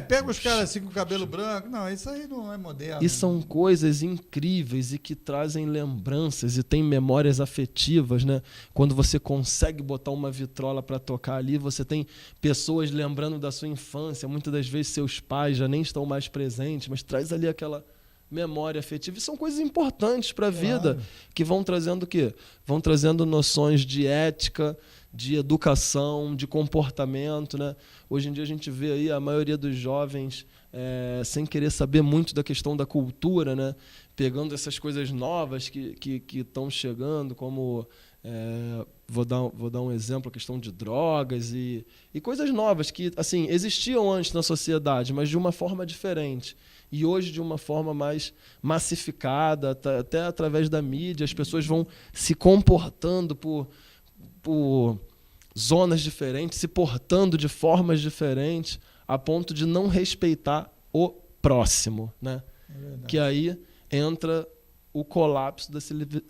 pega os caras assim com o cabelo branco. Não, isso aí não é moderno. E são coisas incríveis e que trazem lembranças e tem memórias afetivas, né? Quando você consegue botar uma vitrola para tocar ali, você tem pessoas lembrando da sua infância. Muitas das vezes seus pais já nem estão mais presentes, mas traz ali aquela memória afetiva. E são coisas importantes para a vida, que vão trazendo o quê? Vão trazendo noções de ética, de educação, de comportamento, né? Hoje em dia a gente vê aí a maioria dos jovens sem querer saber muito da questão da cultura, né? Pegando essas coisas novas que estão chegando, como vou dar um exemplo, a questão de drogas e coisas novas que, assim, existiam antes na sociedade, mas de uma forma diferente. E hoje, de uma forma mais massificada, até através da mídia, as pessoas vão se comportando por zonas diferentes, se portando de formas diferentes, a ponto de não respeitar o próximo, né? Que aí entra o colapso da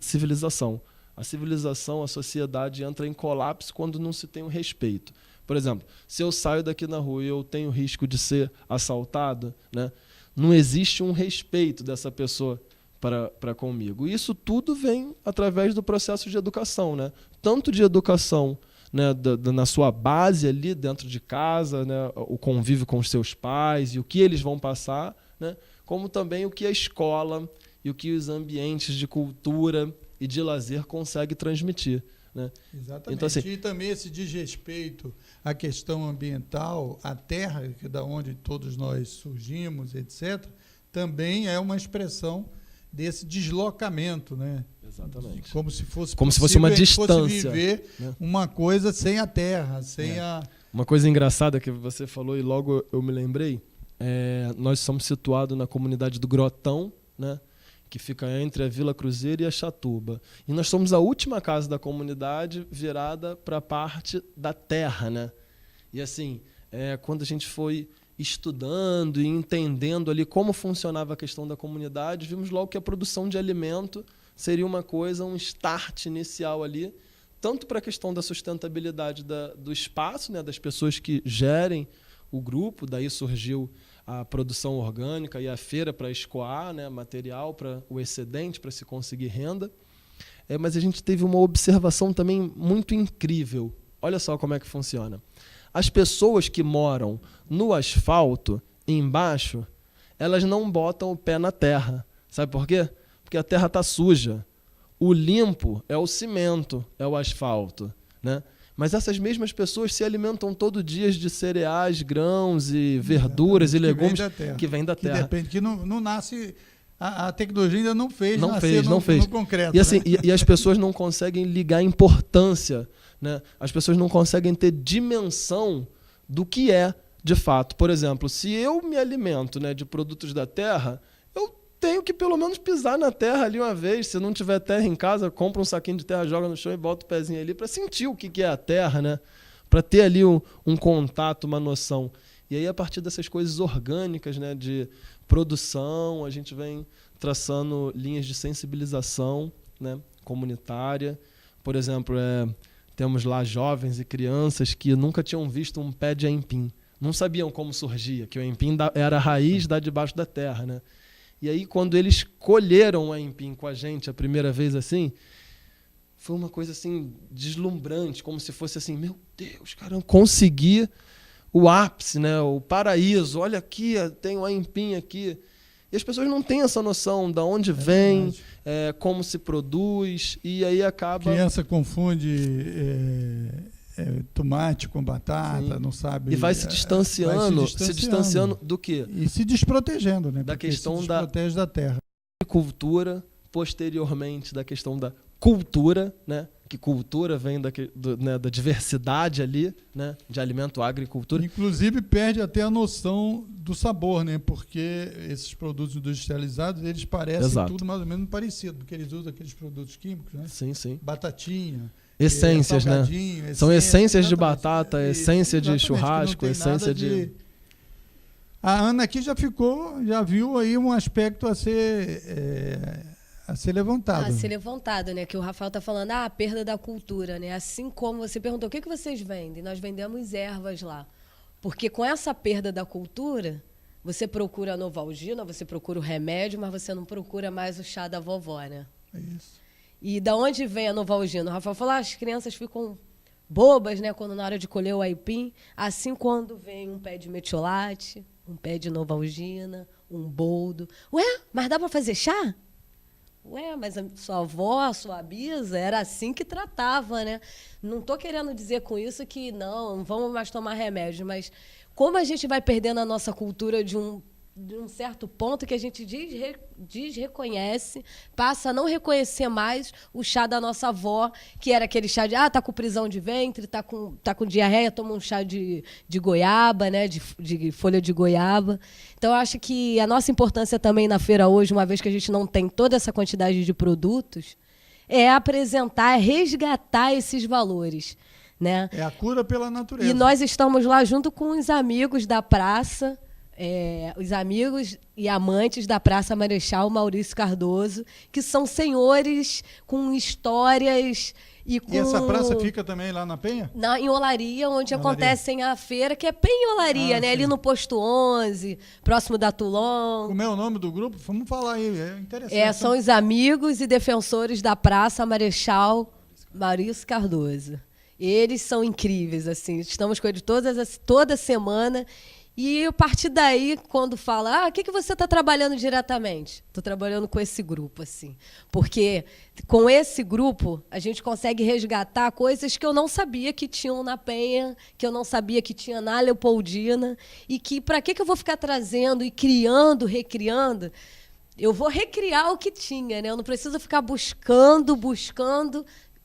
civilização. A civilização, a sociedade entra em colapso quando não se tem o respeito. Por exemplo, se eu saio daqui na rua e eu tenho risco de ser assaltado, né? Não existe um respeito dessa pessoa para comigo. E isso tudo vem através do processo de educação, né? Tanto de educação, né, na sua base ali dentro de casa, né, o convívio com os seus pais e o que eles vão passar, né, como também o que a escola e o que os ambientes de cultura e de lazer conseguem transmitir, né? Exatamente. Então, assim, e também esse desrespeito à questão ambiental, à terra, que é da onde todos nós surgimos, etc., também é uma expressão desse deslocamento, né? Exatamente. Como se fosse uma distância, fosse viver, né, uma coisa sem a terra, sem a... Uma coisa engraçada que você falou e logo eu me lembrei, nós somos situados na comunidade do Grotão, né, que fica entre a Vila Cruzeiro e a Chatuba. E nós somos a última casa da comunidade virada para a parte da terra, né? E assim, quando a gente foi estudando e entendendo ali como funcionava a questão da comunidade, vimos logo que a produção de alimento seria uma coisa, um start inicial ali, tanto para a questão da sustentabilidade do espaço, né, das pessoas que gerem o grupo, daí surgiu a produção orgânica e a feira para escoar, né, material para o excedente, para se conseguir renda. Mas a gente teve uma observação também muito incrível. Olha só como é que funciona. As pessoas que moram no asfalto, embaixo, elas não botam o pé na terra. Sabe por quê? Porque a terra está suja. O limpo é o cimento, é o asfalto, né? Mas essas mesmas pessoas se alimentam todo dia de cereais, grãos e verduras e legumes que vêm da terra. Que depende, que não nasce... A tecnologia ainda não fez não fez. No concreto. E, assim, né? e as pessoas não conseguem ligar a importância, né? As pessoas não conseguem ter dimensão do que é, de fato. Por exemplo, se eu me alimento, né, de produtos da terra, eu tenho que pelo menos pisar na terra ali uma vez. Se não tiver terra em casa, compra um saquinho de terra, joga no chão e bota o pezinho ali para sentir o que é a terra, né? Para ter ali um contato, uma noção. E aí, a partir dessas coisas orgânicas, né, de produção, a gente vem traçando linhas de sensibilização, né, comunitária. Por exemplo, temos lá jovens e crianças que nunca tinham visto um pé de aipim. Não sabiam como surgia, que o aipim era a raiz da debaixo da terra, né? E aí, quando eles colheram o aipim com a gente a primeira vez assim, foi uma coisa assim deslumbrante, como se fosse assim, meu Deus, cara, consegui o ápice, né, o paraíso. Olha aqui, tem o aipim aqui. E as pessoas não têm essa noção de onde vem, como se produz, e aí acaba... A criança confunde tomate com batata, sim, não sabe... E vai se distanciando do quê? E se desprotegendo, né? Da questão se desprotege da terra. Cultura, posteriormente da questão da cultura, né? Que cultura vem da diversidade ali, né, de alimento, agricultura. Inclusive perde até a noção do sabor, né, porque esses produtos industrializados, eles parecem tudo mais ou menos parecido, porque eles usam aqueles produtos químicos, né? Sim, sim. Essências, essências, né? São essências de batata, essência de churrasco, essência de... A Ana aqui já viu aí um aspecto a ser levantado. A ser levantado, né? Que o Rafael está falando, a perda da cultura, né? Assim como você perguntou, o que vocês vendem? Nós vendemos ervas lá. Porque com essa perda da cultura, você procura a Novalgina, você procura o remédio, mas você não procura mais o chá da vovó, né? É isso. E da onde vem a Novalgina? O Rafael falou, as crianças ficam bobas, né? Quando na hora de colher o aipim. Assim, quando vem um pé de metiolate, um pé de Novalgina, um boldo. Ué, mas dá para fazer chá? Ué, mas a sua avó, a sua bisa, era assim que tratava, né? Não estou querendo dizer com isso que não vamos mais tomar remédio, mas como a gente vai perdendo a nossa cultura de um certo ponto que a gente desreconhece, passa a não reconhecer mais o chá da nossa avó, que era aquele chá de, tá com prisão de ventre, tá com diarreia, toma um chá de goiaba, né, de folha de goiaba. Então, eu acho que a nossa importância também na feira hoje, uma vez que a gente não tem toda essa quantidade de produtos, é apresentar, resgatar esses valores, né? É a cura pela natureza. E nós estamos lá junto com os amigos da praça, os amigos e amantes da Praça Marechal Maurício Cardoso, que são senhores com histórias e com... E essa praça fica também lá na Penha? Em Olaria, onde acontecem a feira, que é Penha Olaria, né? Sim. Ali no Posto 11, próximo da Toulon. Como é o nome do grupo? Vamos falar aí, é interessante. São os amigos e defensores da Praça Marechal Maurício Cardoso. Eles são incríveis, assim. Estamos com eles toda semana. E a partir daí, quando fala, o que você está trabalhando diretamente? Estou trabalhando com esse grupo, assim. Porque com esse grupo, a gente consegue resgatar coisas que eu não sabia que tinham na Penha, que eu não sabia que tinha na Leopoldina, e que para que eu vou ficar trazendo e criando, recriando? eu vou recriar o que tinha, né? Eu não preciso ficar buscando.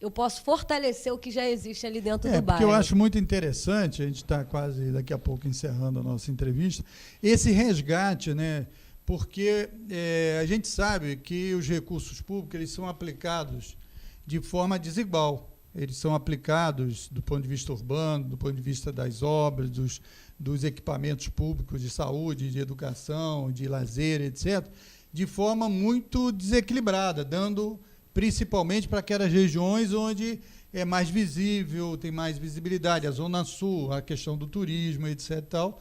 Eu posso fortalecer o que já existe ali dentro do bairro. Porque eu acho muito interessante, a gente está quase daqui a pouco encerrando a nossa entrevista, esse resgate, né? Porque a gente sabe que os recursos públicos eles são aplicados de forma desigual. Eles são aplicados do ponto de vista urbano, do ponto de vista das obras, dos equipamentos públicos de saúde, de educação, de lazer, etc., de forma muito desequilibrada, dando principalmente para aquelas regiões onde é mais visível, tem mais visibilidade, a Zona Sul, a questão do turismo, etc. Tal.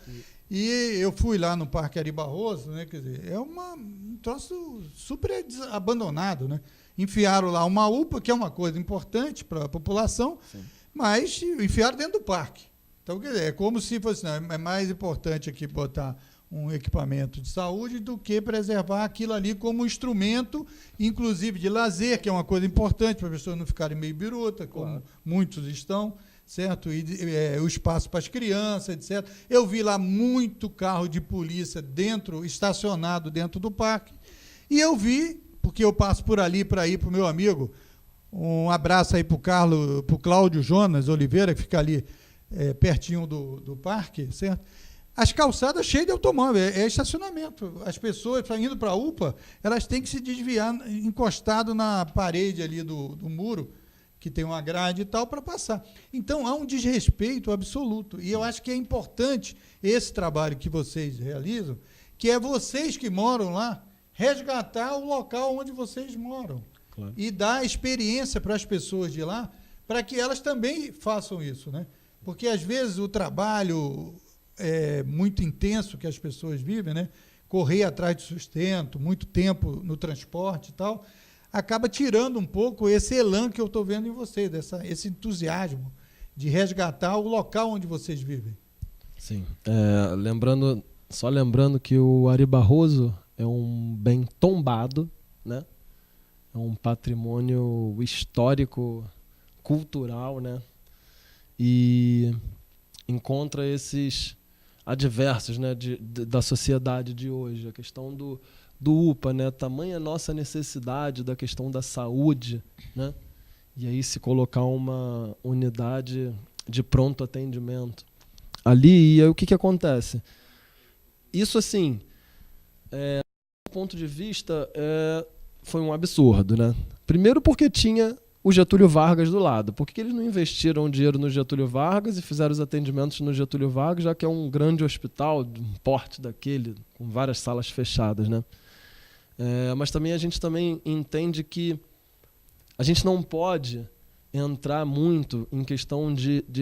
E eu fui lá no Parque Ari Barroso, né, quer dizer, é um troço super abandonado, né? Enfiaram lá uma UPA, que é uma coisa importante para a população, sim, mas enfiaram dentro do parque. Então, quer dizer, é como se fosse, não, é mais importante aqui botar um equipamento de saúde do que preservar aquilo ali como instrumento, inclusive de lazer, que é uma coisa importante para as pessoas não ficarem meio biruta, como claro, muitos estão, certo? E o espaço para as crianças, etc. Eu vi lá muito carro de polícia estacionado dentro do parque, e eu vi, porque eu passo por ali para ir para o meu amigo, um abraço aí para o Cláudio Jonas Oliveira, que fica ali pertinho do parque, certo? As calçadas cheias de automóvel, é estacionamento. As pessoas, indo para a UPA, elas têm que se desviar encostado na parede ali do muro, que tem uma grade e tal, para passar. Então, há um desrespeito absoluto. E eu acho que é importante esse trabalho que vocês realizam, que é vocês que moram lá, resgatar o local onde vocês moram. Claro. E dar experiência para as pessoas de lá, para que elas também façam isso, né? Porque, às vezes, o trabalho muito intenso que as pessoas vivem, né? Correr atrás de sustento, muito tempo no transporte e tal, acaba tirando um pouco esse elan que eu estou vendo em vocês, esse entusiasmo de resgatar o local onde vocês vivem. Sim. Só lembrando que o Ari Barroso é um bem tombado, né? É um patrimônio histórico, cultural, né? E encontra esses adversos, né, da sociedade de hoje, a questão do UPA, né, tamanha nossa necessidade da questão da saúde, né, e aí se colocar uma unidade de pronto atendimento ali, e aí o que acontece? Isso, assim, do ponto de vista, foi um absurdo, né? Primeiro porque tinha o Getúlio Vargas do lado. Por que eles não investiram dinheiro no Getúlio Vargas e fizeram os atendimentos no Getúlio Vargas, já que é um grande hospital, de um porte daquele, com várias salas fechadas, né? Mas também a gente também entende que a gente não pode entrar muito em questão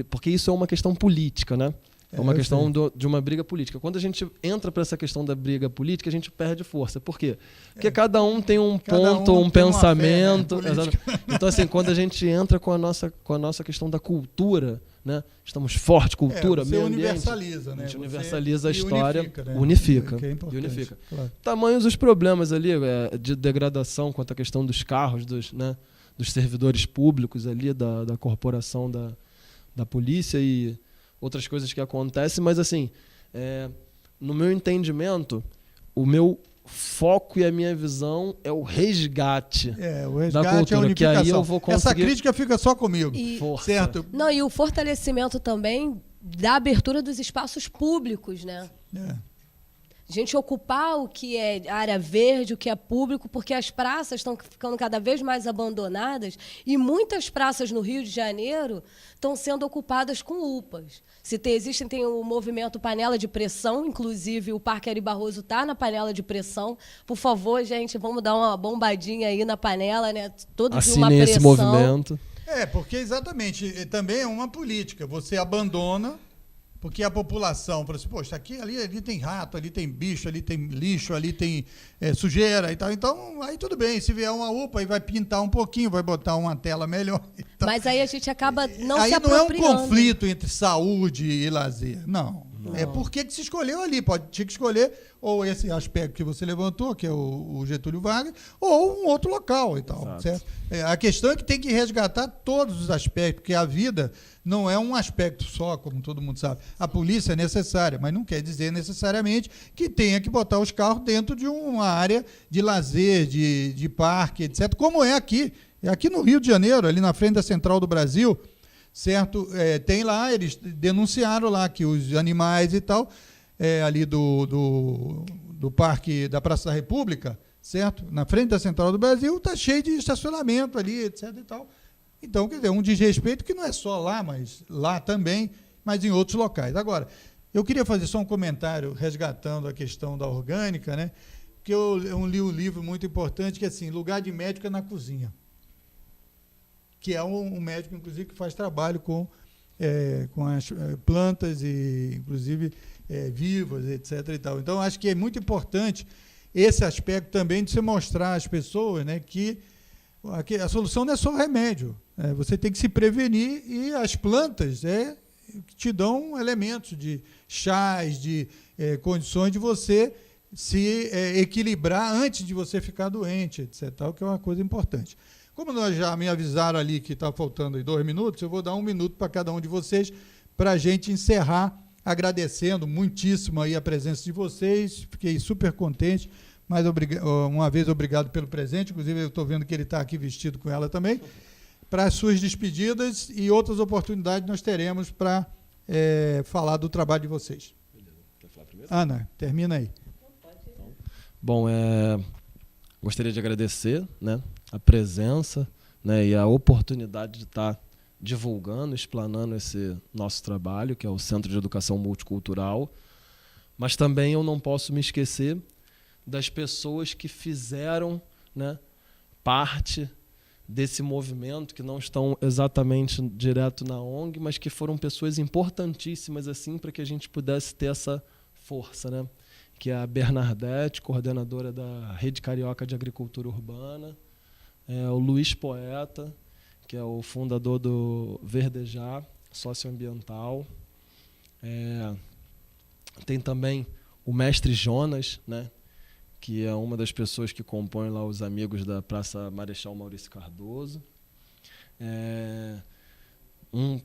porque isso é uma questão política, né? É uma questão de uma briga política. Quando a gente entra para essa questão da briga política, a gente perde força. Por quê? Porque cada um tem um ponto, um pensamento. Fé, né, então, assim, quando a gente entra com a nossa questão da cultura, né? Estamos forte, cultura, meio ambiente. Universaliza, né? A gente universaliza a história, unifica, né? unifica. Que é importante, e unifica. Claro. Tamanhos os problemas ali, de degradação quanto à questão dos carros, dos servidores públicos ali, da corporação da polícia e outras coisas que acontecem, mas assim, no meu entendimento, o meu foco e a minha visão é o resgate, da cultura, é a unificação. Que aí eu vou conseguir... Essa crítica fica só comigo, certo? Não, e o fortalecimento também da abertura dos espaços públicos, né? A gente ocupar o que é área verde, o que é público, porque as praças estão ficando cada vez mais abandonadas e muitas praças no Rio de Janeiro estão sendo ocupadas com UPAs. Tem o movimento Panela de Pressão, inclusive o Parque Ari Barroso está na panela de pressão. Por favor, gente, vamos dar uma bombadinha aí na panela, né? Todo de uma pressão. Assinem esse movimento. Porque exatamente, também é uma política. Você abandona... Porque a população fala assim, poxa, ali tem rato, ali tem bicho, ali tem lixo, ali tem sujeira e tal. Então, aí tudo bem, se vier uma UPA, aí vai pintar um pouquinho, vai botar uma tela melhor. Mas aí a gente acaba não se apropriando. Aí não é um conflito entre saúde e lazer, não. Por que se escolheu ali? Tinha que escolher ou esse aspecto que você levantou, que é o Getúlio Vargas, ou um outro local e tal. Certo? A questão é que tem que resgatar todos os aspectos, porque a vida não é um aspecto só, como todo mundo sabe. A polícia é necessária, mas não quer dizer necessariamente que tenha que botar os carros dentro de uma área de lazer, de parque, etc., como é aqui. É aqui no Rio de Janeiro, ali na frente da Central do Brasil, certo? Tem lá, eles denunciaram lá que os animais e tal, ali do Parque da Praça da República, certo? Na frente da Central do Brasil, está cheio de estacionamento ali, etc. e tal. Então, quer dizer, um desrespeito que não é só lá, mas lá também, mas em outros locais. Agora, eu queria fazer só um comentário resgatando a questão da orgânica, né? Porque eu li um livro muito importante que é assim, Lugar de Médico é na Cozinha, que é um médico, inclusive, que faz trabalho com as plantas, e inclusive vivas, etc. e tal. Então, acho que é muito importante esse aspecto também de você mostrar às pessoas, né, que a solução não é só o remédio. Você tem que se prevenir, e as plantas te dão elementos de chás, de condições de você se equilibrar antes de você ficar doente, etc. Tal, que é uma coisa importante. Como nós já me avisaram ali que está faltando aí 2 minutos, eu vou dar 1 minuto para cada um de vocês para a gente encerrar, agradecendo muitíssimo aí a presença de vocês. Fiquei super contente. Mais uma vez, obrigado pelo presente. Inclusive, eu estou vendo que ele está aqui vestido com ela também. Para as suas despedidas e outras oportunidades nós teremos para falar do trabalho de vocês. Quer falar primeiro? Ana, termina aí. Bom, gostaria de agradecer, né, a presença, né, e a oportunidade de estar divulgando, explanando esse nosso trabalho, que é o Centro de Educação Multicultural. Mas também eu não posso me esquecer das pessoas que fizeram, né, parte desse movimento, que não estão exatamente direto na ONG, mas que foram pessoas importantíssimas assim para que a gente pudesse ter essa força, né? Que é a Bernadette, coordenadora da Rede Carioca de Agricultura Urbana, o Luiz Poeta, que é o fundador do Verdejar Socioambiental. Tem também o mestre Jonas, né, que é uma das pessoas que compõem lá os amigos da Praça Marechal Maurício Cardoso. Um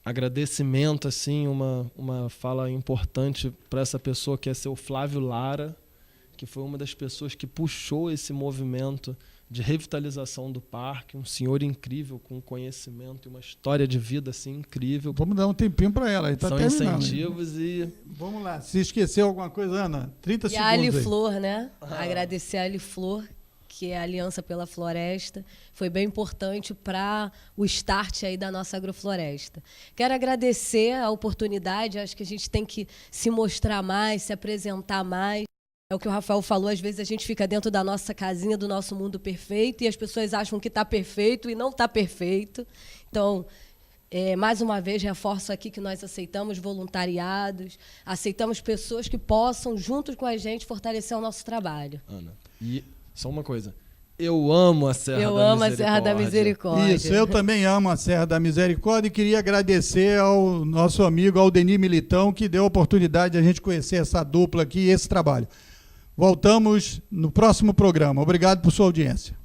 agradecimento, assim, uma fala importante para essa pessoa, que é seu Flávio Lara, que foi uma das pessoas que puxou esse movimento de revitalização do parque, um senhor incrível, com conhecimento e uma história de vida assim, incrível. Vamos dar um tempinho para ela. Tá São terminando, incentivos e... Vamos lá. Se esqueceu alguma coisa, Ana, 30 segundos. E a Aliflor, né? Agradecer a Aliflor, que é a Aliança pela Floresta. Foi bem importante para o start aí da nossa agrofloresta. Quero agradecer a oportunidade. Acho que a gente tem que se mostrar mais, se apresentar mais. É o que o Rafael falou, às vezes a gente fica dentro da nossa casinha, do nosso mundo perfeito, e as pessoas acham que está perfeito e não está perfeito. Então, mais uma vez, reforço aqui que nós aceitamos voluntariados, aceitamos pessoas que possam, juntos com a gente, fortalecer o nosso trabalho. Ana, e só uma coisa. Eu amo a Serra da Misericórdia. Eu amo a Serra da Misericórdia. Isso, eu também amo a Serra da Misericórdia, e queria agradecer ao nosso amigo Aldenir Militão, que deu a oportunidade de a gente conhecer essa dupla aqui e esse trabalho. Voltamos no próximo programa. Obrigado por sua audiência.